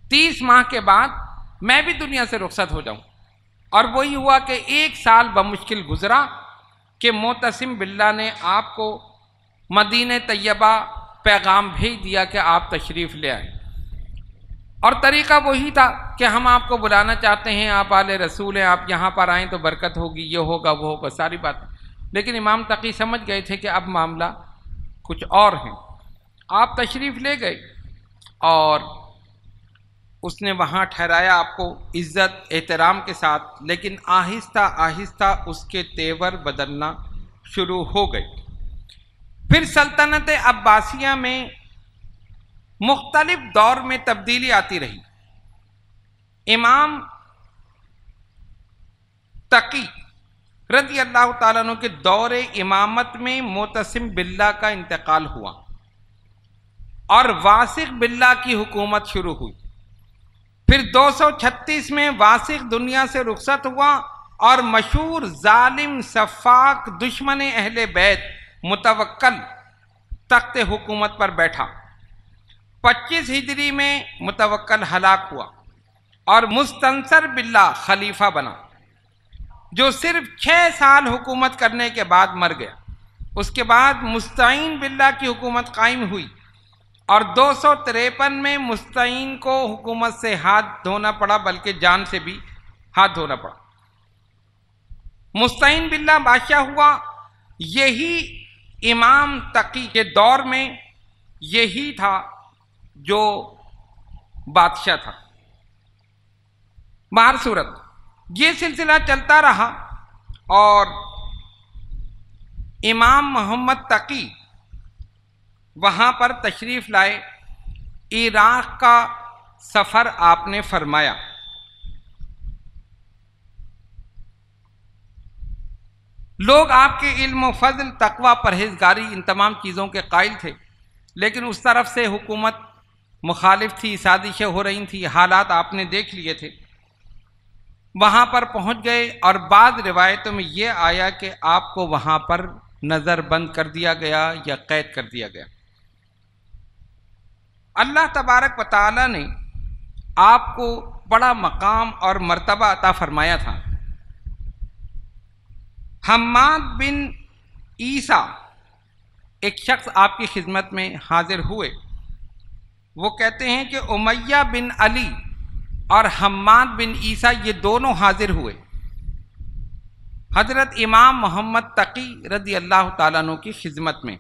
30 ماہ کے بعد میں بھی دنیا سے رخصت ہو جاؤں۔ اور وہی ہوا کہ 1 سال بمشکل گزرا کہ معتصم باللہ نے آپ کو مدینہ طیبہ پیغام بھیج دیا کہ آپ تشریف لے آئیں، اور طریقہ وہی تھا کہ ہم آپ کو بلانا چاہتے ہیں، آپ آل رسول ہیں، آپ یہاں پر آئیں تو برکت ہوگی، یہ ہوگا وہ ہوگا، ساری باتیں۔ لیکن امام تقی سمجھ گئے تھے کہ اب معاملہ کچھ اور ہے۔ آپ تشریف لے گئے اور اس نے وہاں ٹھہرایا آپ کو عزت احترام کے ساتھ، لیکن آہستہ آہستہ اس کے تیور بدلنا شروع ہو گئے۔ پھر سلطنت عباسیہ میں مختلف دور میں تبدیلی آتی رہی۔ امام تقی رضی اللہ تعالیٰ عنہ کے دور امامت میں معتصم باللہ کا انتقال ہوا اور واسق باللہ کی حکومت شروع ہوئی۔ پھر 236 میں واسق دنیا سے رخصت ہوا اور مشہور ظالم سفاک دشمن اہل بیت متوکل تخت حکومت پر بیٹھا۔ 25 ہجری میں متوکل ہلاک ہوا اور مستنصر باللہ خلیفہ بنا، جو صرف 6 سال حکومت کرنے کے بعد مر گیا۔ اس کے بعد مستعین باللہ کی حکومت قائم ہوئی اور 253 میں مستعین کو حکومت سے ہاتھ دھونا پڑا، بلکہ جان سے بھی ہاتھ دھونا پڑا۔ مستعین باللہ بادشاہ ہوا۔ یہی امام تقی کے دور میں یہی تھا جو بادشاہ تھا۔ بہر صورت یہ سلسلہ چلتا رہا اور امام محمد تقی وہاں پر تشریف لائے۔ عراق کا سفر آپ نے فرمایا۔ لوگ آپ کے علم و فضل، تقوی، پرہیزگاری، ان تمام چیزوں کے قائل تھے، لیکن اس طرف سے حکومت مخالف تھی، سازشیں ہو رہی تھیں، حالات آپ نے دیکھ لیے تھے۔ وہاں پر پہنچ گئے اور بعض روایتوں میں یہ آیا کہ آپ کو وہاں پر نظر بند کر دیا گیا یا قید کر دیا گیا۔ اللہ تبارک و تعالی نے آپ کو بڑا مقام اور مرتبہ عطا فرمایا تھا۔ حماد بن عیسیٰ ایک شخص آپ کی خدمت میں حاضر ہوئے۔ وہ کہتے ہیں کہ امیہ بن علی اور حماد بن عیسیٰ یہ دونوں حاضر ہوئے حضرت امام محمد تقی رضی اللہ تعالیٰ عنہ کی خدمت میں،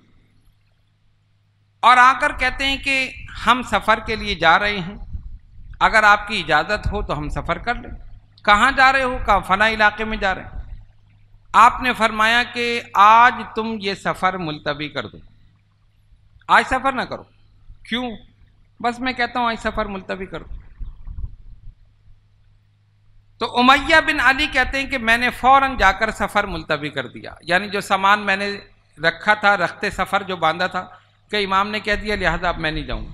اور آ کر کہتے ہیں کہ ہم سفر کے لیے جا رہے ہیں، اگر آپ کی اجازت ہو تو ہم سفر کر لیں۔ کہاں جا رہے ہو؟ کہاں؟ فلاں علاقے میں جا رہے ہیں۔ آپ نے فرمایا کہ آج تم یہ سفر ملتوی کر دو، آج سفر نہ کرو۔ کیوں؟ بس میں کہتا ہوں آج سفر ملتوی کر دو۔ تو امیہ بن علی کہتے ہیں کہ میں نے فوراً جا کر سفر ملتوی کر دیا، یعنی جو سامان میں نے رکھا تھا، رخت سفر جو باندھا تھا، کہ امام نے کہہ دیا لہذا اب میں نہیں جاؤں گا۔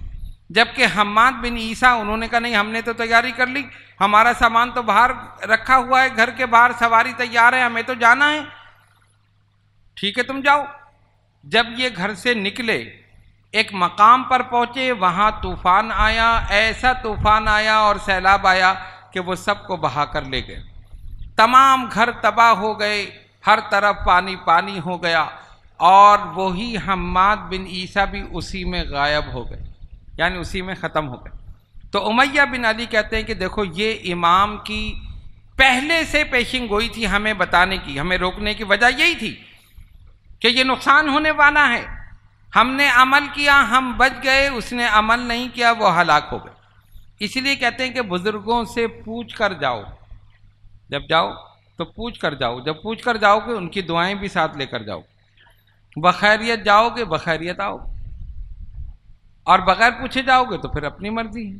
جبکہ حماد بن عیسیٰ انہوں نے کہا نہیں، ہم نے تو تیاری کر لی، ہمارا سامان تو باہر رکھا ہوا ہے، گھر کے باہر سواری تیار ہے، ہمیں تو جانا ہے۔ ٹھیک ہے تم جاؤ۔ جب یہ گھر سے نکلے ایک مقام پر پہنچے، وہاں طوفان آیا، ایسا طوفان آیا اور سیلاب آیا کہ وہ سب کو بہا کر لے گئے، تمام گھر تباہ ہو گئے، ہر طرف پانی پانی ہو گیا، اور وہی حماد بن عیسیٰ بھی اسی میں غائب ہو گئے، یعنی اسی میں ختم ہو گئے۔ تو امیہ بن علی کہتے ہیں کہ دیکھو یہ امام کی پہلے سے پیشن گوئی تھی ہمیں بتانے کی، ہمیں روکنے کی وجہ یہی تھی کہ یہ نقصان ہونے والا ہے۔ ہم نے عمل کیا، ہم بچ گئے، اس نے عمل نہیں کیا، وہ ہلاک ہو گئے۔ اس لیے کہتے ہیں کہ بزرگوں سے پوچھ کر جاؤ، جب جاؤ تو پوچھ کر جاؤ، جب پوچھ کر جاؤ گے ان کی دعائیں بھی ساتھ لے کر جاؤ، بخیریت جاؤ گے بخیریت آؤ، اور بغیر پوچھے جاؤ گے تو پھر اپنی مرضی ہے،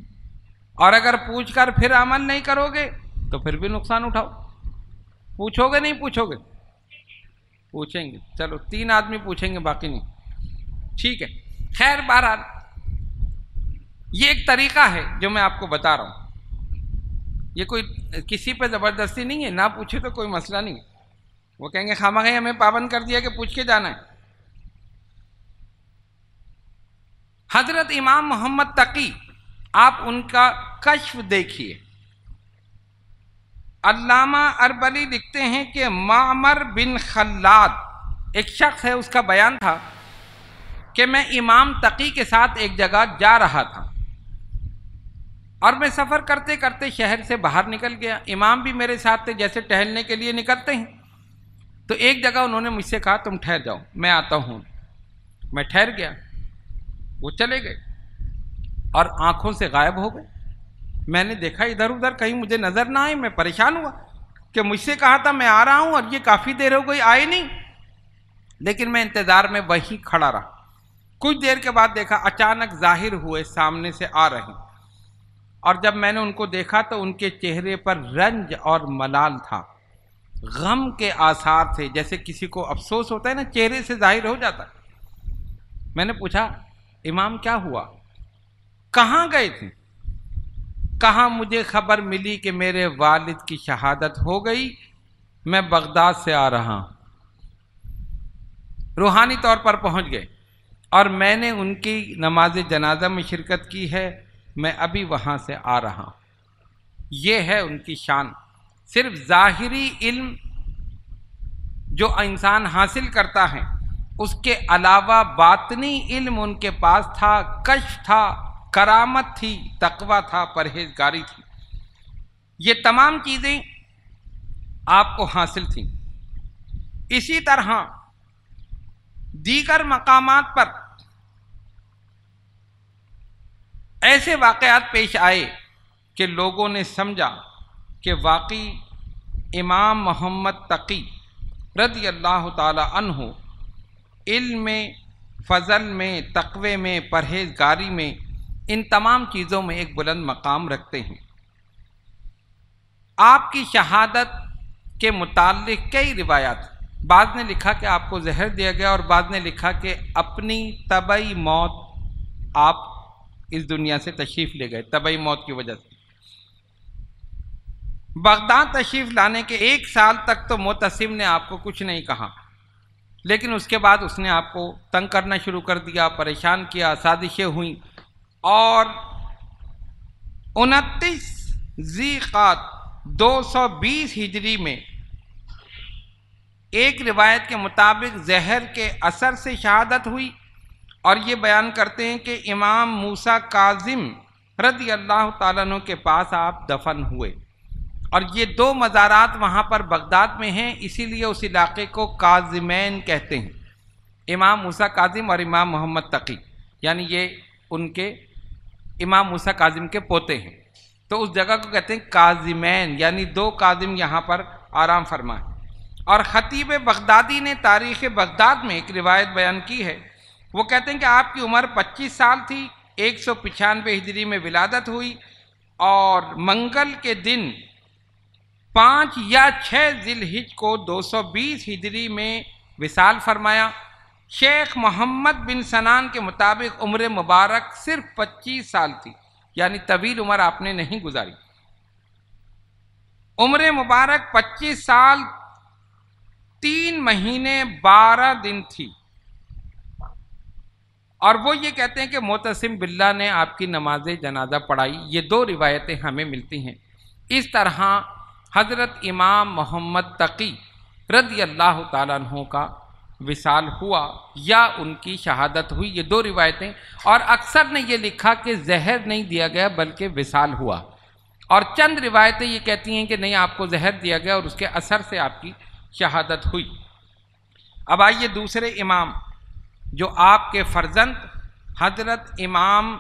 اور اگر پوچھ کر پھر عمل نہیں کرو گے تو پھر بھی نقصان اٹھاؤ۔ پوچھو گے نہیں پوچھو گے؟ پوچھیں گے، چلو 3 آدمی پوچھیں گے باقی نہیں، ٹھیک ہے۔ خیر بہرحال یہ ایک طریقہ ہے جو میں آپ کو بتا رہا ہوں، یہ کوئی کسی پہ زبردستی نہیں ہے، نہ پوچھے تو کوئی مسئلہ نہیں ہے، وہ کہیں گے خامخواہ ہمیں پابند کر دیا کہ پوچھ کے جانا ہے۔ حضرت امام محمد تقی، آپ ان کا کشف دیکھیے۔ علامہ اربلی لکھتے ہیں کہ معمر بن خلاد ایک شخص ہے، اس کا بیان تھا کہ میں امام تقی کے ساتھ ایک جگہ جا رہا تھا، اور میں سفر کرتے کرتے شہر سے باہر نکل گیا، امام بھی میرے ساتھ تھے، جیسے ٹہلنے کے لیے نکلتے ہیں۔ تو ایک جگہ انہوں نے مجھ سے کہا تم ٹھہر جاؤ، میں آتا ہوں۔ میں ٹھہر گیا، وہ چلے گئے اور آنکھوں سے غائب ہو گئے۔ میں نے دیکھا ادھر ادھر کہیں مجھے نظر نہ آئے، میں پریشان ہوا کہ مجھ سے کہا تھا میں آ رہا ہوں اور یہ کافی دیر ہو گئی آئے نہیں، لیکن میں انتظار میں وہیں کھڑا رہا۔ کچھ دیر کے بعد دیکھا اچانک ظاہر ہوئے، سامنے سے آ رہے، اور جب میں نے ان کو دیکھا تو ان کے چہرے پر رنج اور ملال تھا، غم کے آثار تھے، جیسے کسی کو افسوس ہوتا ہے نا، چہرے سے ظاہر ہو جاتا ہے۔ میں نے پوچھا امام کیا ہوا، کہاں گئے تھے؟ کہا مجھے خبر ملی کہ میرے والد کی شہادت ہو گئی، میں بغداد سے آ رہا ہوں۔ روحانی طور پر پہنچ گئے اور میں نے ان کی نماز جنازہ میں شرکت کی ہے، میں ابھی وہاں سے آ رہا ہوں۔ یہ ہے ان کی شان۔ صرف ظاہری علم جو انسان حاصل کرتا ہے، اس کے علاوہ باطنی علم ان کے پاس تھا، کشف تھا، کرامت تھی، تقویٰ تھا، پرہیزگاری تھی۔ یہ تمام چیزیں آپ کو حاصل تھیں۔ اسی طرح دیگر مقامات پر ایسے واقعات پیش آئے کہ لوگوں نے سمجھا کہ واقعی امام محمد تقی رضی اللہ تعالی عنہ علم میں، فضل میں، تقوی میں، پرہیزگاری میں، ان تمام چیزوں میں ایک بلند مقام رکھتے ہیں۔ آپ کی شہادت کے متعلق کئی روایات، بعض نے لکھا کہ آپ کو زہر دیا گیا، اور بعض نے لکھا کہ اپنی طبعی موت آپ اس دنیا سے تشریف لے گئے، طبعی موت کی وجہ سے۔ بغداد تشریف لانے کے 1 سال تک تو معتصم نے آپ کو کچھ نہیں کہا، لیکن اس کے بعد اس نے آپ کو تنگ کرنا شروع کر دیا، پریشان کیا، سازشیں ہوئیں، اور 29 ذی قعدہ 220 ہجری میں ایک روایت کے مطابق زہر کے اثر سے شہادت ہوئی، اور یہ بیان کرتے ہیں کہ امام موسیٰ کاظم رضی اللہ تعالیٰ عنہ کے پاس آپ دفن ہوئے، اور یہ 2 مزارات وہاں پر بغداد میں ہیں، اسی لیے اس علاقے کو کاظمین کہتے ہیں، امام موسیٰ کاظم اور امام محمد تقی، یعنی یہ ان کے امام موسیٰ کاظم کے پوتے ہیں، تو اس جگہ کو کہتے ہیں کاظمین، یعنی 2 کاظم یہاں پر آرام فرمائے۔ اور خطیب بغدادی نے تاریخ بغداد میں ایک روایت بیان کی ہے، وہ کہتے ہیں کہ آپ کی عمر 25 سال تھی، 195 ہجری میں ولادت ہوئی، اور منگل کے دن 5 یا 6 ذی الحجہ کو 220 ہجری میں وصال فرمایا۔ شیخ محمد بن سنان کے مطابق عمر مبارک صرف 25 سال تھی، یعنی طویل عمر آپ نے نہیں گزاری۔ عمر مبارک 25 سال 3 مہینے 12 دن تھی، اور وہ یہ کہتے ہیں کہ معتصم باللہ نے آپ کی نماز جنازہ پڑھائی۔ یہ 2 روایتیں ہمیں ملتی ہیں۔ اس طرح حضرت امام محمد تقی رضی اللہ تعالیٰ عنہ کا وصال ہوا یا ان کی شہادت ہوئی، یہ 2 روایتیں، اور اکثر نے یہ لکھا کہ زہر نہیں دیا گیا بلکہ وصال ہوا، اور چند روایتیں یہ کہتی ہیں کہ نہیں، آپ کو زہر دیا گیا اور اس کے اثر سے آپ کی شہادت ہوئی۔ اب آئیے دوسرے امام جو آپ کے فرزند حضرت امام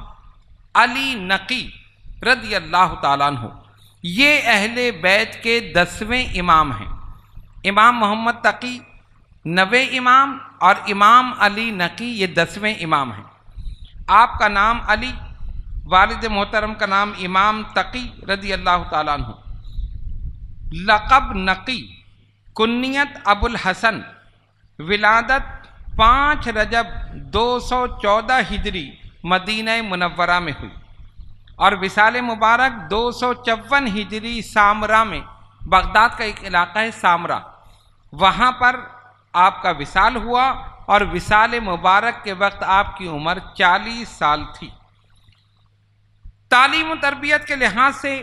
علی نقی رضی اللہ تعالیٰ عنہ، یہ اہل بیت کے 10ویں امام ہیں۔ امام محمد تقی 9ویں امام اور امام علی نقی یہ 10ویں امام ہیں۔ آپ کا نام علی، والد محترم کا نام امام تقی رضی اللہ تعالیٰ عنہ، لقب نقی، کنیت ابو الحسن، ولادت 5 رجب 214 ہجری مدینہ منورہ میں ہوئی، اور وصال مبارک 254 ہجری سامرا میں، بغداد کا ایک علاقہ ہے سامرا، وہاں پر آپ کا وصال ہوا، اور وصال مبارک کے وقت آپ کی عمر 40 سال تھی۔ تعلیم و تربیت کے لحاظ سے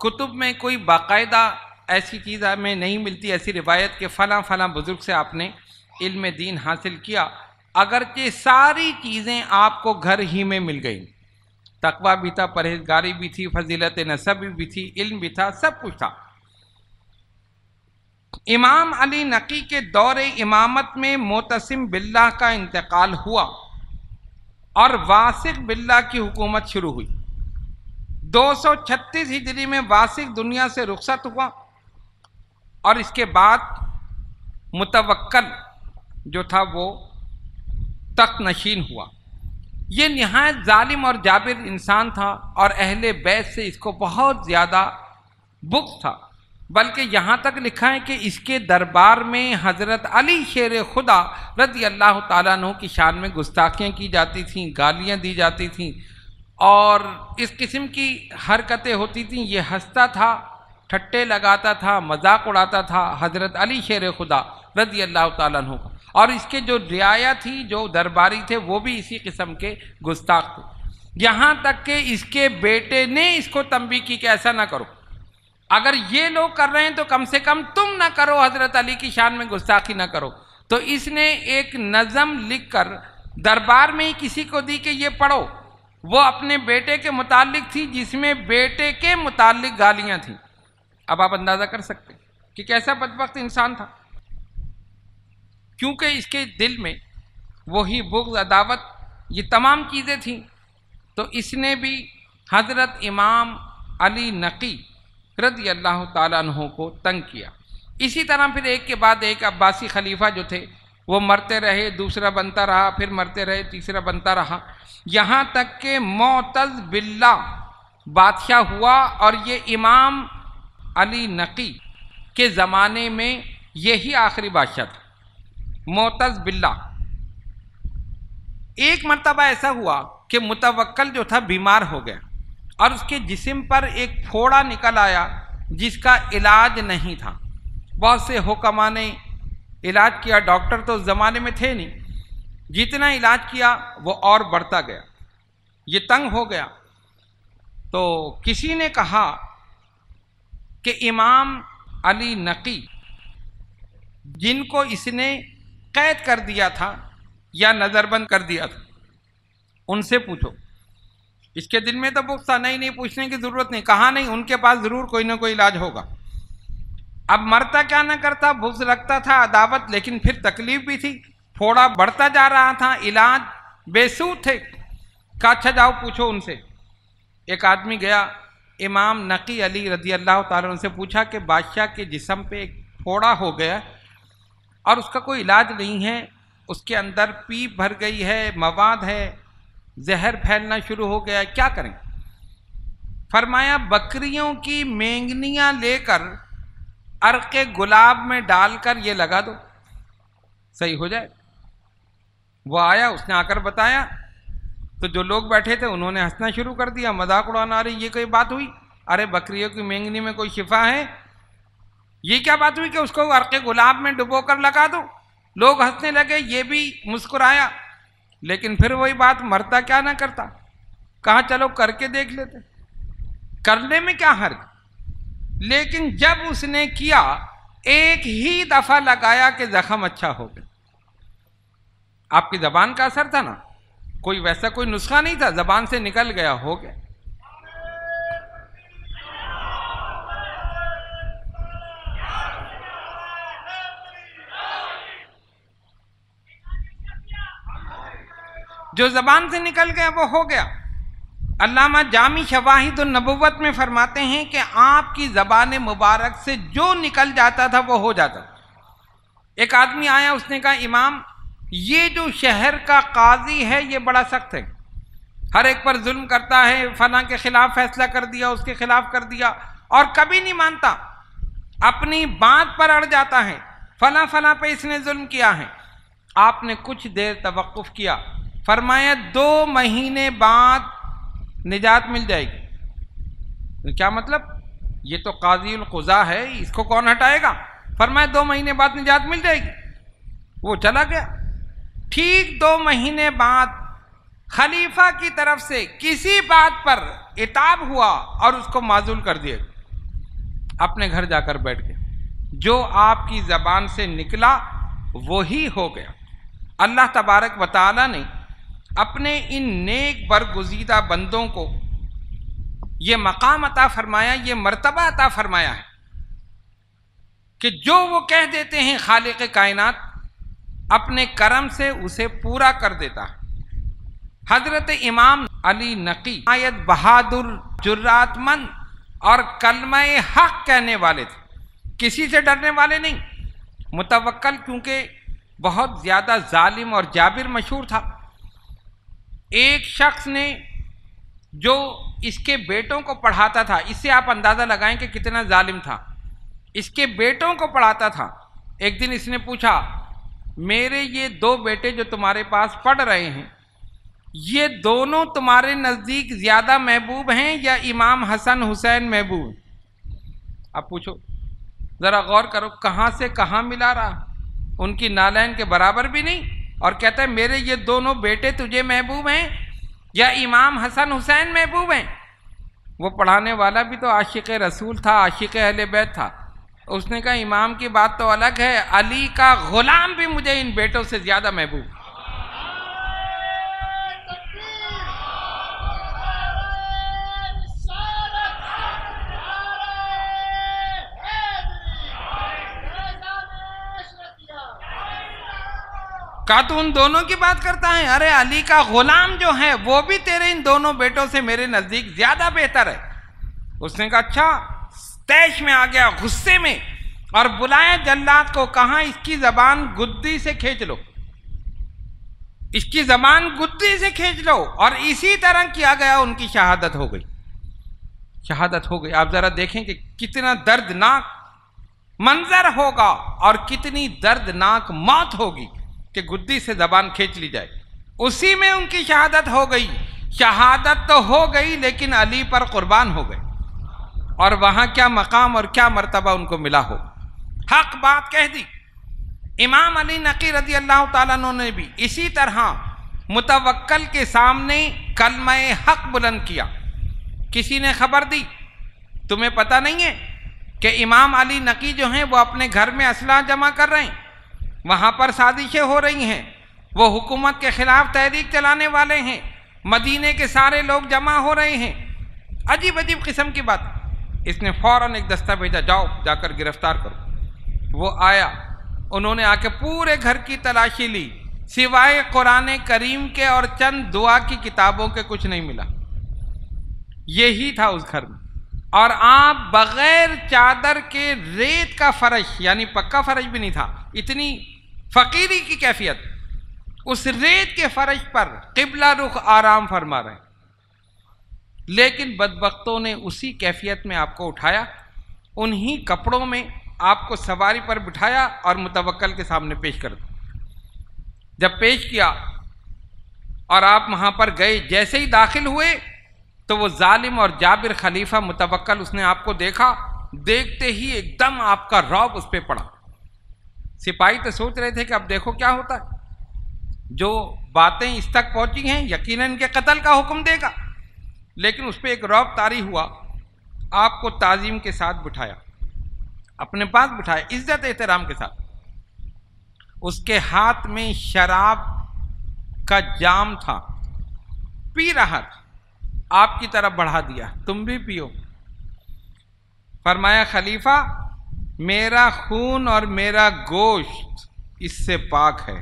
کتب میں کوئی باقاعدہ ایسی چیز ہمیں نہیں ملتی، ایسی روایت کہ فلاں فلاں بزرگ سے آپ نے علم دین حاصل کیا، اگرچہ ساری چیزیں آپ کو گھر ہی میں مل گئیں۔ تقویٰ بھی تھا، پرہیزگاری بھی تھی، فضیلت نسب بھی تھی، علم بھی تھا، سب کچھ تھا۔ امام علی نقی کے دور امامت میں معتصم باللہ کا انتقال ہوا اور واسق باللہ کی حکومت شروع ہوئی۔ 236 ہجری میں واسق دنیا سے رخصت ہوا، اور اس کے بعد متوکل جو تھا وہ تخت نشین ہوا۔ یہ نہایت ظالم اور جابر انسان تھا، اور اہل بیت سے اس کو بہت زیادہ بغض تھا، بلکہ یہاں تک لکھا ہے کہ اس کے دربار میں حضرت علی شیر خدا رضی اللہ تعالیٰ عنہ کی شان میں گستاخیاں کی جاتی تھیں، گالیاں دی جاتی تھیں، اور اس قسم کی حرکتیں ہوتی تھیں۔ یہ ہنستا تھا، ٹھٹے لگاتا تھا، مذاق اڑاتا تھا حضرت علی شیر خدا رضی اللہ تعالیٰ عنہ کا، اور اس کے جو رعایا تھی، جو درباری تھے، وہ بھی اسی قسم کے گستاخ تھے، یہاں تک کہ اس کے بیٹے نے اس کو تنبیہ کی کہ ایسا نہ کرو، اگر یہ لوگ کر رہے ہیں تو کم سے کم تم نہ کرو، حضرت علی کی شان میں گستاخی نہ کرو۔ تو اس نے ایک نظم لکھ کر دربار میں ہی کسی کو دی کہ یہ پڑھو، وہ اپنے بیٹے کے متعلق تھی، جس میں بیٹے کے متعلق گالیاں تھیں۔ اب آپ اندازہ کر سکتے کہ کیسا بدبخت انسان تھا، کیونکہ اس کے دل میں وہی بغض، عداوت، یہ تمام چیزیں تھیں، تو اس نے بھی حضرت امام علی نقی رضی اللہ تعالیٰ عنہ کو تنگ کیا۔ اسی طرح پھر ایک کے بعد ایک عباسی خلیفہ جو تھے وہ مرتے رہے، دوسرا بنتا رہا، پھر مرتے رہے، تیسرا بنتا رہا، یہاں تک کہ معتز باللہ بادشاہ ہوا، اور یہ امام علی نقی کے زمانے میں یہی آخری بادشاہ تھا، معتز باللہ۔ ایک مرتبہ ایسا ہوا کہ متوکل جو تھا بیمار ہو گیا، اور اس کے جسم پر ایک پھوڑا نکل آیا جس کا علاج نہیں تھا۔ بہت سے حکماء نے علاج کیا، ڈاکٹر تو اس زمانے میں تھے نہیں، جتنا علاج کیا وہ اور بڑھتا گیا، یہ تنگ ہو گیا۔ تو کسی نے کہا کہ امام علی نقی جن کو اس نے قید کر دیا تھا یا نظر بند کر دیا تھا، ان سے پوچھو۔ اس کے دل میں تو بغض تھا، نہیں پوچھنے کی ضرورت نہیں، کہا نہیں، ان کے پاس ضرور کوئی نہ کوئی علاج ہوگا۔ اب مرتا کیا نہ کرتا، بغض لگتا تھا، عداوت، لیکن پھر تکلیف بھی تھی، پھوڑا بڑھتا جا رہا تھا، علاج بے سود تھے، کہا اچھا جاؤ پوچھو ان سے۔ ایک آدمی گیا، امام نقی علی رضی اللہ تعالیٰ عنہ سے پوچھا کہ بادشاہ کے جسم پہ ایک پھوڑا ہو گیا اور اس کا کوئی علاج نہیں ہے، اس کے اندر پیپ بھر گئی ہے، مواد ہے، زہر پھیلنا شروع ہو گیا ہے، کیا کریں؟ فرمایا بکریوں کی مینگنیاں لے کر عرق گلاب میں ڈال کر یہ لگا دو، صحیح ہو جائے۔ وہ آیا، اس نے آ کر بتایا تو جو لوگ بیٹھے تھے انہوں نے ہنسنا شروع کر دیا، مذاق اڑانا، ارے یہ کوئی بات ہوئی؟ ارے بکریوں کی مینگنی میں کوئی شفا ہے؟ یہ کیا بات ہوئی کہ اس کو عرق گلاب میں ڈبو کر لگا دو؟ لوگ ہنسنے لگے، یہ بھی مسکرایا، لیکن پھر وہی بات، مرتا کیا نہ کرتا، کہا چلو کر کے دیکھ لیتے، کرنے میں کیا حرج۔ لیکن جب اس نے کیا، ایک ہی دفعہ لگایا کہ زخم اچھا ہو گیا۔ آپ کی زبان کا اثر تھا نا، کوئی ویسا کوئی نسخہ نہیں تھا، زبان سے نکل گیا، ہو گیا۔ جو زبان سے نکل گیا وہ ہو گیا۔ علامہ جامی شواہد النبوت میں فرماتے ہیں کہ آپ کی زبان مبارک سے جو نکل جاتا تھا وہ ہو جاتا تھا۔ ایک آدمی آیا، اس نے کہا امام یہ جو شہر کا قاضی ہے یہ بڑا سخت ہے، ہر ایک پر ظلم کرتا ہے، فلاں کے خلاف فیصلہ کر دیا، اس کے خلاف کر دیا، اور کبھی نہیں مانتا، اپنی بات پر اڑ جاتا ہے، فلاں فلاں پہ اس نے ظلم کیا ہے۔ آپ نے کچھ دیر توقف کیا، فرمایا 2 مہینے بعد نجات مل جائے گی۔ کیا مطلب؟ یہ تو قاضی القضاء ہے، اس کو کون ہٹائے گا؟ فرمایا 2 مہینے بعد نجات مل جائے گی۔ وہ چلا گیا۔ ٹھیک 2 مہینے بعد خلیفہ کی طرف سے کسی بات پر عتاب ہوا اور اس کو معزول کر دیا، اپنے گھر جا کر بیٹھ گئے۔ جو آپ کی زبان سے نکلا وہی ہو گیا۔ اللہ تبارک و تعالی نے اپنے ان نیک برگزیدہ بندوں کو یہ مقام عطا فرمایا، یہ مرتبہ عطا فرمایا ہے کہ جو وہ کہہ دیتے ہیں خالق کائنات اپنے کرم سے اسے پورا کر دیتا ہے۔ حضرت امام علی نقی آیت بہادر، جرات مند اور کلمہ حق کہنے والے تھے، کسی سے ڈرنے والے نہیں، متوکل، کیونکہ بہت زیادہ ظالم اور جابر مشہور تھا۔ ایک شخص نے جو اس کے بیٹوں کو پڑھاتا تھا، اس سے آپ اندازہ لگائیں کہ کتنا ظالم تھا، اس کے بیٹوں کو پڑھاتا تھا۔ ایک دن اس نے پوچھا میرے یہ 2 بیٹے جو تمہارے پاس پڑھ رہے ہیں، یہ دونوں تمہارے نزدیک زیادہ محبوب ہیں یا امام حسن حسین محبوب ہیں؟ اب پوچھو، ذرا غور کرو، کہاں سے کہاں ملا رہا، ان کی نالین کے برابر بھی نہیں، اور کہتا ہے میرے یہ دونوں بیٹے تجھے محبوب ہیں یا امام حسن حسین محبوب ہیں؟ وہ پڑھانے والا بھی تو عاشق رسول تھا، عاشق اہل بیت تھا۔ اس نے کہا امام کی بات تو الگ ہے، علی کا غلام بھی مجھے ان بیٹوں سے زیادہ محبوب۔ کہا تو ان دونوں کی بات کرتا ہے؟ ارے علی کا غلام جو ہے وہ بھی تیرے ان دونوں بیٹوں سے میرے نزدیک زیادہ بہتر ہے۔ اس نے کہا اچھا، تیش میں آ گیا، غصے میں، اور بلایا جلاد کو، کہا اس کی زبان گدی سے کھینچ لو، اس کی زبان گدی سے کھینچ لو، اور اسی طرح کیا گیا، ان کی شہادت ہو گئی، شہادت ہو گئی۔ آپ ذرا دیکھیں کہ کتنا دردناک منظر ہوگا اور کتنی دردناک موت ہوگی کہ گدی سے زبان کھینچ لی جائے۔ اسی میں ان کی شہادت ہو گئی۔ شہادت تو ہو گئی لیکن علی پر قربان ہو گئے، اور وہاں کیا مقام اور کیا مرتبہ ان کو ملا ہو۔ حق بات کہہ دی۔ امام علی نقی رضی اللہ تعالیٰ عنہ نے بھی اسی طرح متوکل کے سامنے کلمہ حق بلند کیا۔ کسی نے خبر دی، تمہیں پتہ نہیں ہے کہ امام علی نقی جو ہیں وہ اپنے گھر میں اسلحہ جمع کر رہے ہیں، وہاں پر سازشیں ہو رہی ہیں، وہ حکومت کے خلاف تحریک چلانے والے ہیں، مدینے کے سارے لوگ جمع ہو رہے ہیں۔ عجیب عجیب قسم کی بات۔ اس نے فوراً ایک دستہ بھیجا، جاؤ جا کر گرفتار کرو۔ وہ آیا، انہوں نے آ کے پورے گھر کی تلاشی لی، سوائے قرآن کریم کے اور چند دعا کی کتابوں کے کچھ نہیں ملا۔ یہی تھا اس گھر میں، اور آپ بغیر چادر کے ریت کا فرش، یعنی پکا فرش بھی نہیں تھا، اتنی فقیری کی کیفیت، اس ریت کے فرش پر قبلہ رخ آرام فرما رہے ہیں۔ لیکن بدبختوں نے اسی کیفیت میں آپ کو اٹھایا، انہی کپڑوں میں آپ کو سواری پر بٹھایا اور متوکل کے سامنے پیش کر دیا۔ جب پیش کیا اور آپ وہاں پر گئے، جیسے ہی داخل ہوئے تو وہ ظالم اور جابر خلیفہ متوکل، اس نے آپ کو دیکھا، دیکھتے ہی ایک دم آپ کا رعب اس پہ پڑا۔ سپاہی تو سوچ رہے تھے کہ اب دیکھو کیا ہوتا ہے، جو باتیں اس تک پہنچی ہیں یقیناً ان کے قتل کا حکم دے گا، لیکن اس پہ ایک رعب طاری ہوا۔ آپ کو تعظیم کے ساتھ بٹھایا، اپنے پاس بٹھایا، عزت احترام کے ساتھ۔ اس کے ہاتھ میں شراب کا جام تھا، پی رہا تھا، آپ کی طرف بڑھا دیا، تم بھی پیو۔ فرمایا خلیفہ میرا خون اور میرا گوشت اس سے پاک ہے،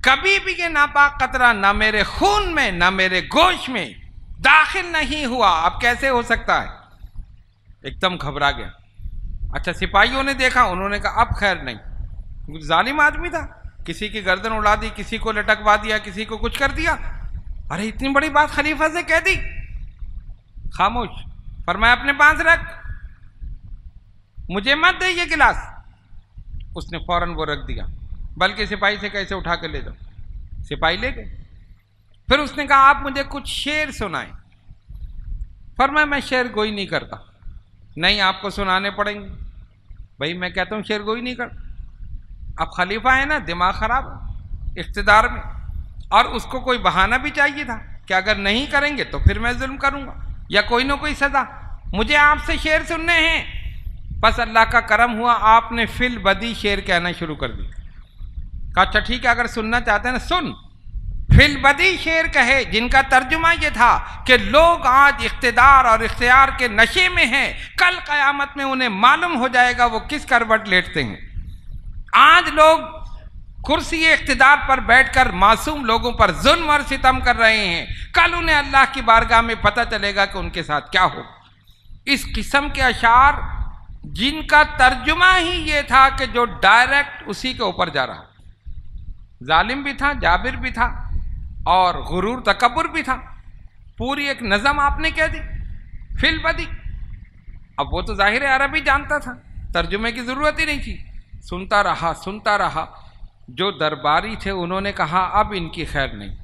کبھی بھی یہ ناپاک قطرہ نہ میرے خون میں نہ میرے گوشت میں داخل نہیں ہوا، اب کیسے ہو سکتا ہے؟ ایک دم گھبرا گیا۔ اچھا سپاہیوں نے دیکھا، انہوں نے کہا اب خیر نہیں، ظالم آدمی تھا، کسی کی گردن اڑا دی، کسی کو لٹکوا دیا، کسی کو کچھ کر دیا، ارے اتنی بڑی بات خلیفہ سے کہہ دی، خاموش۔ فرمایا اپنے پاس رکھ، مجھے مت دے یہ گلاس۔ اس نے فوراً وہ رکھ دیا، بلکہ سپاہی سے کیسے اٹھا کے لے جاؤ، سپاہی لے گئے۔ پھر اس نے کہا آپ مجھے کچھ شعر سنائیں۔ فرمایا میں شعر گوئی نہیں کرتا۔ نہیں آپ کو سنانے پڑیں گے۔ بھائی میں کہتا ہوں شعر گوئی نہیں کرتا، اب خلیفہ ہے نا، دماغ خراب ہے اقتدار میں، اور اس کو کوئی بہانہ بھی چاہیے تھا کہ اگر نہیں کریں گے تو پھر میں ظلم کروں گا یا کوئی نہ کوئی سزا، مجھے آپ سے شعر سننے ہیں۔ بس اللہ کا کرم ہوا، آپ نے فی البدی شعر کہنا شروع کر دی۔ کہا اچھا ٹھیک ہے، اگر سننا چاہتے ہیں نا سن۔ فی البدی شعر کہے جن کا ترجمہ یہ تھا کہ لوگ آج اقتدار اور اختیار کے نشے میں ہیں، کل قیامت میں انہیں معلوم ہو جائے گا وہ کس کروٹ لیٹتے ہیں۔ آج لوگ کرسی اقتدار پر بیٹھ کر معصوم لوگوں پر ظلم اور ستم کر رہے ہیں، کل انہیں اللہ کی بارگاہ میں پتہ چلے گا کہ ان کے ساتھ کیا ہو۔ اس قسم کے اشعار جن کا ترجمہ ہی یہ تھا کہ جو ڈائریکٹ اسی کے اوپر جا رہا، ظالم بھی تھا، جابر بھی تھا، اور غرور تکبر بھی تھا، پوری ایک نظم آپ نے کہہ دی فی البدی۔ اب وہ تو ظاہر عربی جانتا تھا، ترجمے کی ضرورت ہی نہیں تھی، سنتا رہا۔ جو درباری تھے انہوں نے کہا اب ان کی خیر نہیں،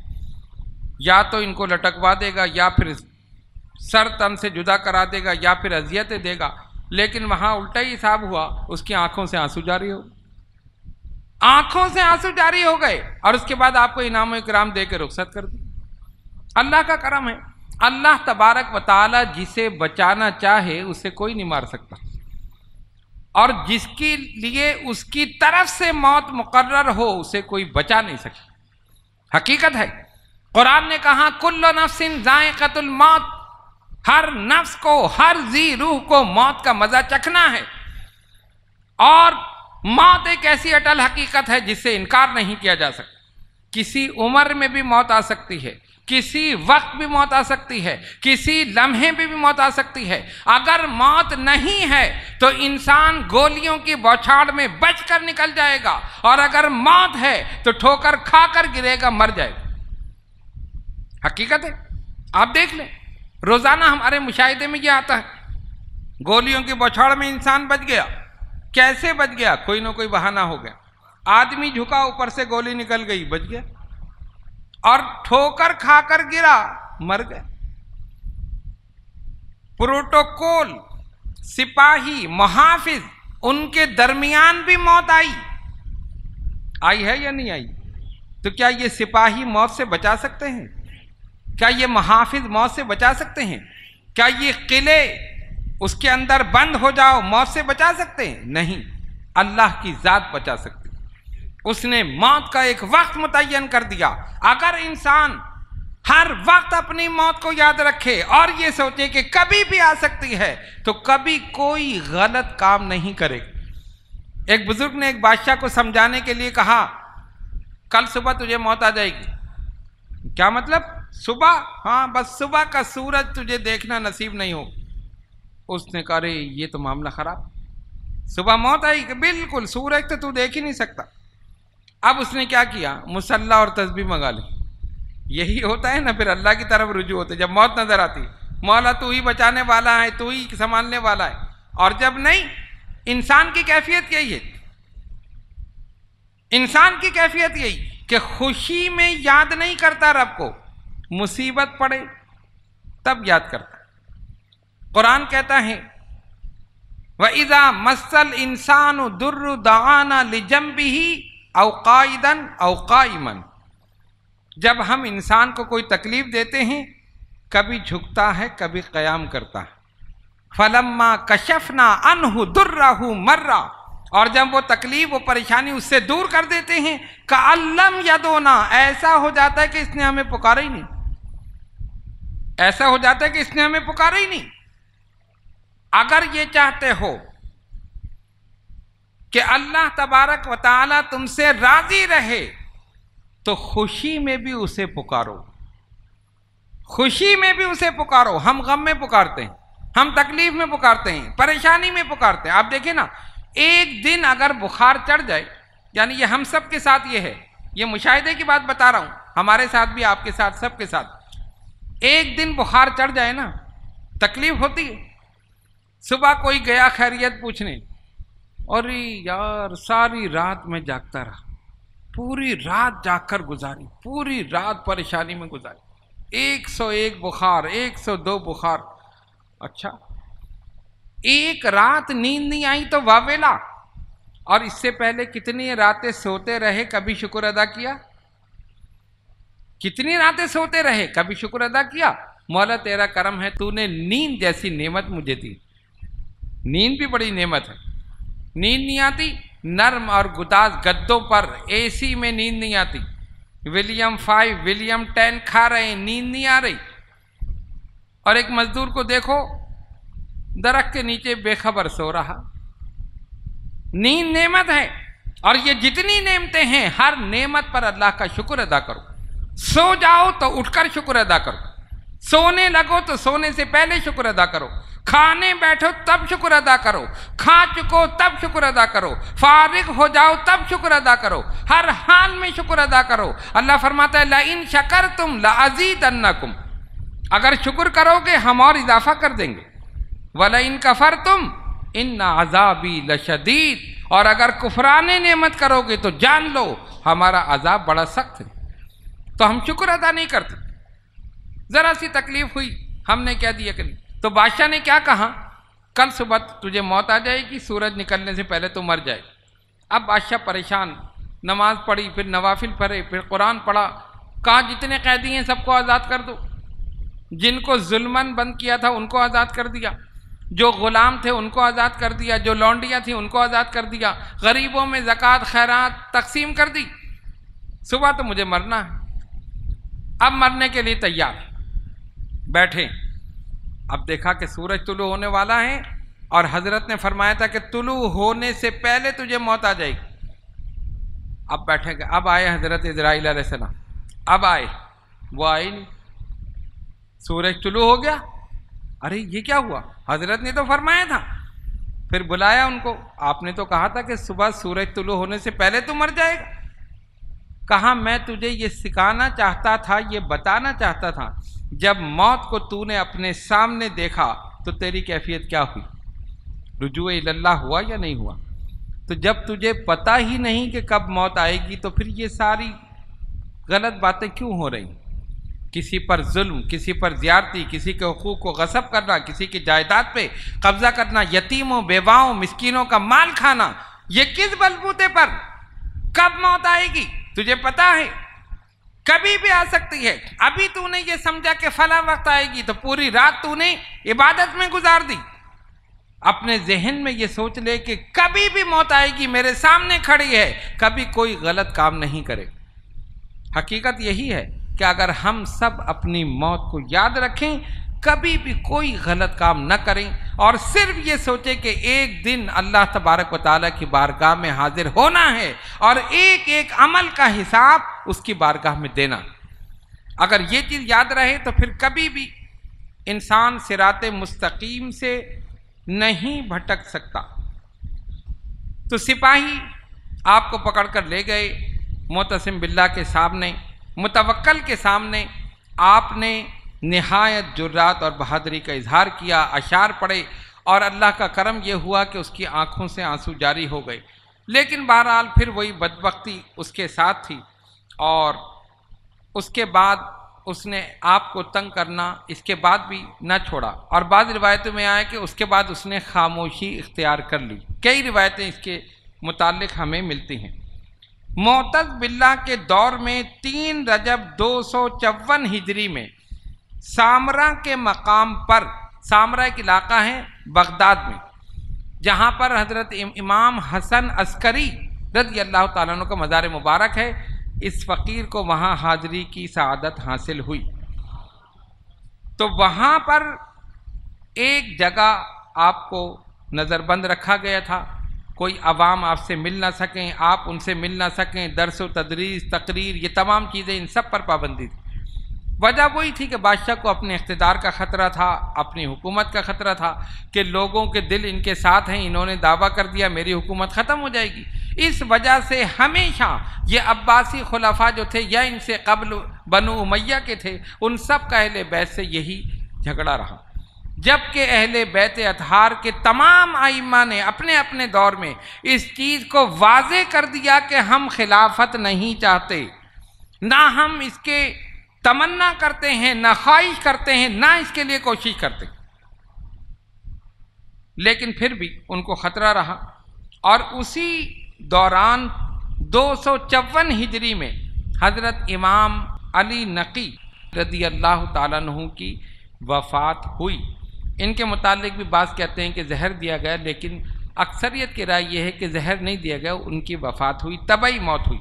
یا تو ان کو لٹکوا دے گا یا پھر سر تن سے جدا کرا دے گا یا پھر اذیتیں دے گا، لیکن وہاں الٹا ہی حساب ہوا، اس کی آنکھوں سے آنسو جاری ہو، آنکھوں سے آنسو جاری ہو گئے، اور اس کے بعد آپ کو انعام و اکرام دے کے رخصت کر دی۔ اللہ کا کرم ہے، اللہ تبارک و تعالی جسے بچانا چاہے اسے کوئی نہیں مار سکتا، اور جس کے لیے اس کی طرف سے موت مقرر ہو اسے کوئی بچا نہیں سکتا۔ حقیقت ہے، قرآن نے کہا کل نفس ذائقۃ الموت، ہر نفس کو، ہر ذی روح کو موت کا مزہ چکھنا ہے، اور موت ایک ایسی اٹل حقیقت ہے جس سے انکار نہیں کیا جا سکتا۔ کسی عمر میں بھی موت آ سکتی ہے، کسی وقت بھی موت آ سکتی ہے، کسی لمحے میں بھی موت آ سکتی ہے۔ اگر موت نہیں ہے تو انسان گولیوں کی بوچھاڑ میں بچ کر نکل جائے گا، اور اگر موت ہے تو ٹھوکر کھا کر گرے گا، مر جائے گا۔ حقیقت ہے، آپ دیکھ لیں، روزانہ ہمارے مشاہدے میں یہ آتا ہے، گولیوں کی بوچھاڑ میں انسان بچ گیا۔ کیسے بچ گیا؟ کوئی نہ کوئی بہانہ ہو گیا، آدمی جھکا، اوپر سے گولی نکل گئی، بچ گیا، اور ٹھوکر کھا کر گرا، مر گیا۔ پروٹوکول، سپاہی، محافظ، ان کے درمیان بھی موت آئی ہے یا نہیں آئی؟ تو کیا یہ سپاہی موت سے بچا سکتے ہیں؟ کیا یہ محافظ موت سے بچا سکتے ہیں؟ کیا یہ قلعے اس کے اندر بند ہو جاؤ موت سے بچا سکتے ہیں؟ نہیں، اللہ کی ذات بچا سکتی۔ اس نے موت کا ایک وقت متعین کر دیا۔ اگر انسان ہر وقت اپنی موت کو یاد رکھے اور یہ سوچے کہ کبھی بھی آ سکتی ہے، تو کبھی کوئی غلط کام نہیں کرے۔ ایک بزرگ نے ایک بادشاہ کو سمجھانے کے لیے کہا کل صبح تجھے موت آ جائے گی۔ کیا مطلب؟ صبح؟ ہاں، بس صبح کا سورج تجھے دیکھنا نصیب نہیں ہو۔ اس نے کہا رے یہ تو معاملہ خراب، صبح موت آئی کہ بالکل سورج تو دیکھ ہی نہیں سکتا۔ اب اس نے کیا کیا؟ مصلی اور تسبیح منگا لی۔ یہی ہوتا ہے نا، پھر اللہ کی طرف رجوع ہوتے جب موت نظر آتی، مولا تو ہی بچانے والا ہے، تو ہی سنبھالنے والا ہے۔ اور جب نہیں، انسان کی کیفیت یہی ہے، انسان کی کیفیت یہی کہ خوشی میں یاد نہیں کرتا رب کو، مصیبت پڑے تب یاد کرتا۔ قرآن کہتا ہے وَإِذَا مَسَّ الْإِنسَانُ ضُرٌّ دَعَانَا لِجَنبِهِ أَوْ قَاعِدًا أَوْ قَائِمًا، جب ہم انسان کو کوئی تکلیف دیتے ہیں کبھی جھکتا ہے کبھی قیام کرتا ہے۔ فَلَمَّا كَشَفْنَا عَنْهُ ضُرَّهُ مَرَّ، اور جب وہ تکلیف وہ پریشانی اس سے دور کر دیتے ہیں كَأَن لَّمْ يَدْعُونَا، ایسا ہو جاتا ہے کہ اس نے ہمیں پکارا ہی نہیں، ایسا ہو جاتا ہے کہ اس نے ہمیں پکارا ہی نہیں۔ اگر یہ چاہتے ہو کہ اللہ تبارک و تعالی تم سے راضی رہے تو خوشی میں بھی اسے پکارو، خوشی میں بھی اسے پکارو۔ ہم غم میں پکارتے ہیں، ہم تکلیف میں پکارتے ہیں، پریشانی میں پکارتے ہیں۔ آپ دیکھیں نا، ایک دن اگر بخار چڑھ جائے، یعنی یہ ہم سب کے ساتھ یہ ہے، یہ مشاہدے کی بات بتا رہا ہوں، ہمارے ساتھ بھی، آپ کے ساتھ، سب کے ساتھ، ایک دن بخار چڑھ جائے نا تکلیف ہوتی ہے۔ صبح کوئی گیا خیریت پوچھنے، ارے یار ساری رات میں جاگتا رہا، پوری رات جاگ کر گزاری، پوری رات پریشانی میں گزاری، 101 بخار، 102 بخار۔ اچھا، ایک رات نیند نہیں آئی تو واویلا، اور اس سے پہلے کتنی راتیں سوتے رہے کبھی شکر ادا کیا؟ کتنی راتیں سوتے رہے کبھی شکر ادا کیا؟ مولا تیرا کرم ہے، تو نے نیند جیسی نعمت مجھے دی۔ نیند بھی بڑی نعمت ہے، نیند نہیں آتی نرم اور گداز گدوں پر، اے سی میں نیند نہیں آتی، ولیم 5 ولیم 10 کھا رہے ہیں، نیند نہیں آ رہی۔ اور ایک مزدور کو دیکھو درخت کے نیچے بے خبر سو رہا۔ نیند نعمت ہے، اور یہ جتنی نعمتیں ہیں ہر نعمت پر اللہ کا شکر ادا کرو۔ سو جاؤ تو اٹھ کر شکر ادا کرو، سونے لگو تو سونے سے پہلے شکر ادا کرو، کھانے بیٹھو تب شکر ادا کرو، کھا چکو تب شکر ادا کرو، فارغ ہو جاؤ تب شکر ادا کرو، ہر حال میں شکر ادا کرو۔ اللہ فرماتا ہے لَإِن شَكَرْتُمْ لَأَزِيدَنَّكُمْ، اگر شکر کرو گے ہم اور اضافہ کر دیں گے، وَلَئِن كَفَرْتُمْ إِنَّ عَذَابِي لَشَدِيدٌ، اور اگر کفران نعمت کرو گے تو جان لو ہمارا عذاب بڑا سخت ہے۔ تو ہم شکر ادا نہیں کرتے، ذرا سی تکلیف ہوئی ہم نے کیا دیا کری، تو بادشاہ نے کیا کہا، کل صبح تجھے موت آ جائے گی، سورج نکلنے سے پہلے تو مر جائے۔ اب بادشاہ پریشان، نماز پڑھی، پھر نوافل پڑھے، پھر قرآن پڑھا، کہا جتنے قیدی ہیں سب کو آزاد کر دو، جن کو ظلماً بند کیا تھا ان کو آزاد کر دیا، جو غلام تھے ان کو آزاد کر دیا، جو لونڈیاں تھیں ان کو آزاد کر دیا، غریبوں میں زکوٰۃ خیرات تقسیم کر دی۔ صبح تو مجھے مرنا ہے، اب مرنے کے لیے تیار بیٹھے۔ اب دیکھا کہ سورج طلوع ہونے والا ہے، اور حضرت نے فرمایا تھا کہ طلوع ہونے سے پہلے تجھے موت آ جائے گی۔ اب بیٹھے گئے، اب آئے حضرت اسرائیل علیہ السلام، اب آئے، وہ آئے نہیں، سورج طلوع ہو گیا۔ ارے یہ کیا ہوا، حضرت نے تو فرمایا تھا۔ پھر بلایا ان کو، آپ نے تو کہا تھا کہ صبح سورج طلوع ہونے سے پہلے تو مر جائے گا۔ کہا میں تجھے یہ سکھانا چاہتا تھا، یہ بتانا چاہتا تھا، جب موت کو تو نے اپنے سامنے دیکھا تو تیری کیفیت کیا ہوئی، رجوع اللہ ہوا یا نہیں ہوا؟ تو جب تجھے پتہ ہی نہیں کہ کب موت آئے گی تو پھر یہ ساری غلط باتیں کیوں ہو رہی؟ کسی پر ظلم، کسی پر زیادتی، کسی کے حقوق کو غصب کرنا، کسی کی جائیداد پہ قبضہ کرنا، یتیموں، بیواؤں، مسکینوں کا مال کھانا، یہ کس بلبوتے پر؟ کب موت آئے گی تجھے پتا ہے؟ کبھی بھی آ سکتی ہے۔ ابھی تو نے یہ سمجھا کہ فلاں وقت آئے گی تو پوری رات تو نے عبادت میں گزار دی۔ اپنے ذہن میں یہ سوچ لے کہ کبھی بھی موت آئے گی، میرے سامنے کھڑی ہے، کبھی کوئی غلط کام نہیں کرے۔ حقیقت یہی ہے کہ اگر ہم سب اپنی موت کو یاد رکھیں، کبھی بھی کوئی غلط کام نہ کریں، اور صرف یہ سوچیں کہ ایک دن اللہ تبارک و تعالیٰ کی بارگاہ میں حاضر ہونا ہے اور ایک ایک عمل کا حساب اس کی بارگاہ میں دینا۔ اگر یہ چیز یاد رہے تو پھر کبھی بھی انسان صراط مستقیم سے نہیں بھٹک سکتا۔ تو سپاہی آپ کو پکڑ کر لے گئے معتصم باللہ کے سامنے، متوکل کے سامنے۔ آپ نے نہایت جرات اور بہادری کا اظہار کیا، اشعار پڑھے، اور اللہ کا کرم یہ ہوا کہ اس کی آنکھوں سے آنسو جاری ہو گئے۔ لیکن بہرحال پھر وہی بدبختی اس کے ساتھ تھی، اور اس کے بعد اس نے آپ کو تنگ کرنا اس کے بعد بھی نہ چھوڑا، اور بعض روایتوں میں آیا کہ اس کے بعد اس نے خاموشی اختیار کر لی۔ کئی روایتیں اس کے متعلق ہمیں ملتی ہیں۔ معتز باللہ کے دور میں 3 رجب 254 ہجری میں سامرا کے مقام پر، سامرا ایک علاقہ ہے بغداد میں، جہاں پر حضرت امام حسن عسکری رضی اللہ تعالیٰ عنہ کا مزار مبارک ہے، اس فقیر کو وہاں حاضری کی سعادت حاصل ہوئی۔ تو وہاں پر ایک جگہ آپ کو نظر بند رکھا گیا تھا، کوئی عوام آپ سے مل نہ سکیں، آپ ان سے مل نہ سکیں، درس و تدریس، تقریر، یہ تمام چیزیں ان سب پر پابندی تھی۔ وجہ وہی تھی کہ بادشاہ کو اپنے اقتدار کا خطرہ تھا، اپنی حکومت کا خطرہ تھا کہ لوگوں کے دل ان کے ساتھ ہیں، انہوں نے دعویٰ کر دیا میری حکومت ختم ہو جائے گی۔ اس وجہ سے ہمیشہ یہ عباسی خلفاء جو تھے یا ان سے قبل بنو امیہ کے تھے، ان سب کا اہل بیت سے یہی جھگڑا رہا، جبکہ اہل بیت اطہار کے تمام ائمہ نے اپنے اپنے دور میں اس چیز کو واضح کر دیا کہ ہم خلافت نہیں چاہتے، نہ ہم اس کے تمنا کرتے ہیں، نہ خواہش کرتے ہیں، نہ اس کے لیے کوشش کرتے، لیکن پھر بھی ان کو خطرہ رہا۔ اور اسی دوران 254 ہجری میں حضرت امام علی نقی رضی اللہ تعالیٰ عنہ کی وفات ہوئی۔ ان کے متعلق بھی بعض کہتے ہیں کہ زہر دیا گیا، لیکن اکثریت کی رائے یہ ہے کہ زہر نہیں دیا گیا، ان کی وفات ہوئی، طبعی موت ہوئی۔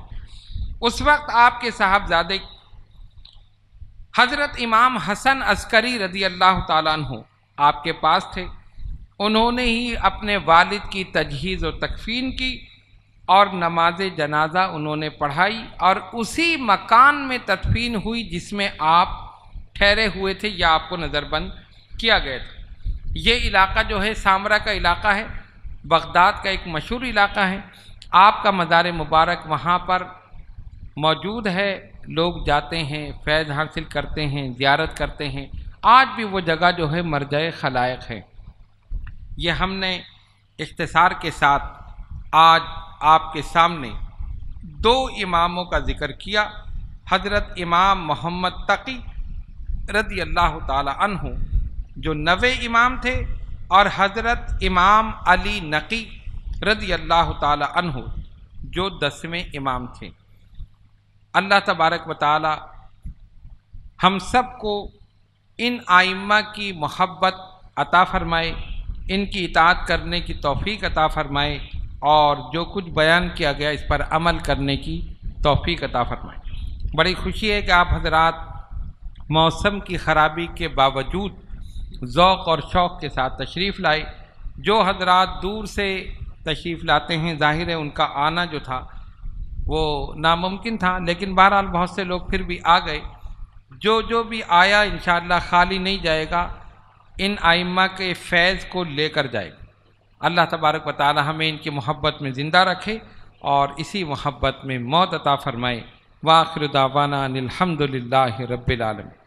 اس وقت آپ کے صاحبزادے حضرت امام حسن عسکری رضی اللہ تعالیٰ عنہ آپ کے پاس تھے، انہوں نے ہی اپنے والد کی تجہیز و تکفین کی اور نماز جنازہ انہوں نے پڑھائی، اور اسی مکان میں تدفین ہوئی جس میں آپ ٹھہرے ہوئے تھے یا آپ کو نظر بند کیا گیا تھا۔ یہ علاقہ جو ہے سامرا کا علاقہ ہے، بغداد کا ایک مشہور علاقہ ہے، آپ کا مزار مبارک وہاں پر موجود ہے، لوگ جاتے ہیں، فیض حاصل کرتے ہیں، زیارت کرتے ہیں۔ آج بھی وہ جگہ جو ہے مرجع خلائق ہے۔ یہ ہم نے اختصار کے ساتھ آج آپ کے سامنے 2 اماموں کا ذکر کیا، حضرت امام محمد تقی رضی اللہ تعالی عنہ جو 9ویں امام تھے، اور حضرت امام علی نقی رضی اللہ تعالی عنہ جو 10ویں امام تھے۔ اللہ تبارک و تعالی ہم سب کو ان ائمہ کی محبت عطا فرمائے، ان کی اطاعت کرنے کی توفیق عطا فرمائے، اور جو کچھ بیان کیا گیا اس پر عمل کرنے کی توفیق عطا فرمائے۔ بڑی خوشی ہے کہ آپ حضرات موسم کی خرابی کے باوجود ذوق اور شوق کے ساتھ تشریف لائے۔ جو حضرات دور سے تشریف لاتے ہیں، ظاہر ہے ان کا آنا جو تھا وہ ناممکن تھا، لیکن بہرحال بہت سے لوگ پھر بھی آ گئے۔ جو بھی آیا انشاءاللہ خالی نہیں جائے گا، ان ائمہ کے فیض کو لے کر جائے گا۔ اللہ تبارک و تعالی ہمیں ان کی محبت میں زندہ رکھے اور اسی محبت میں موت عطا فرمائے۔ وآخر دعوانا ان الحمد للہ رب العالمین۔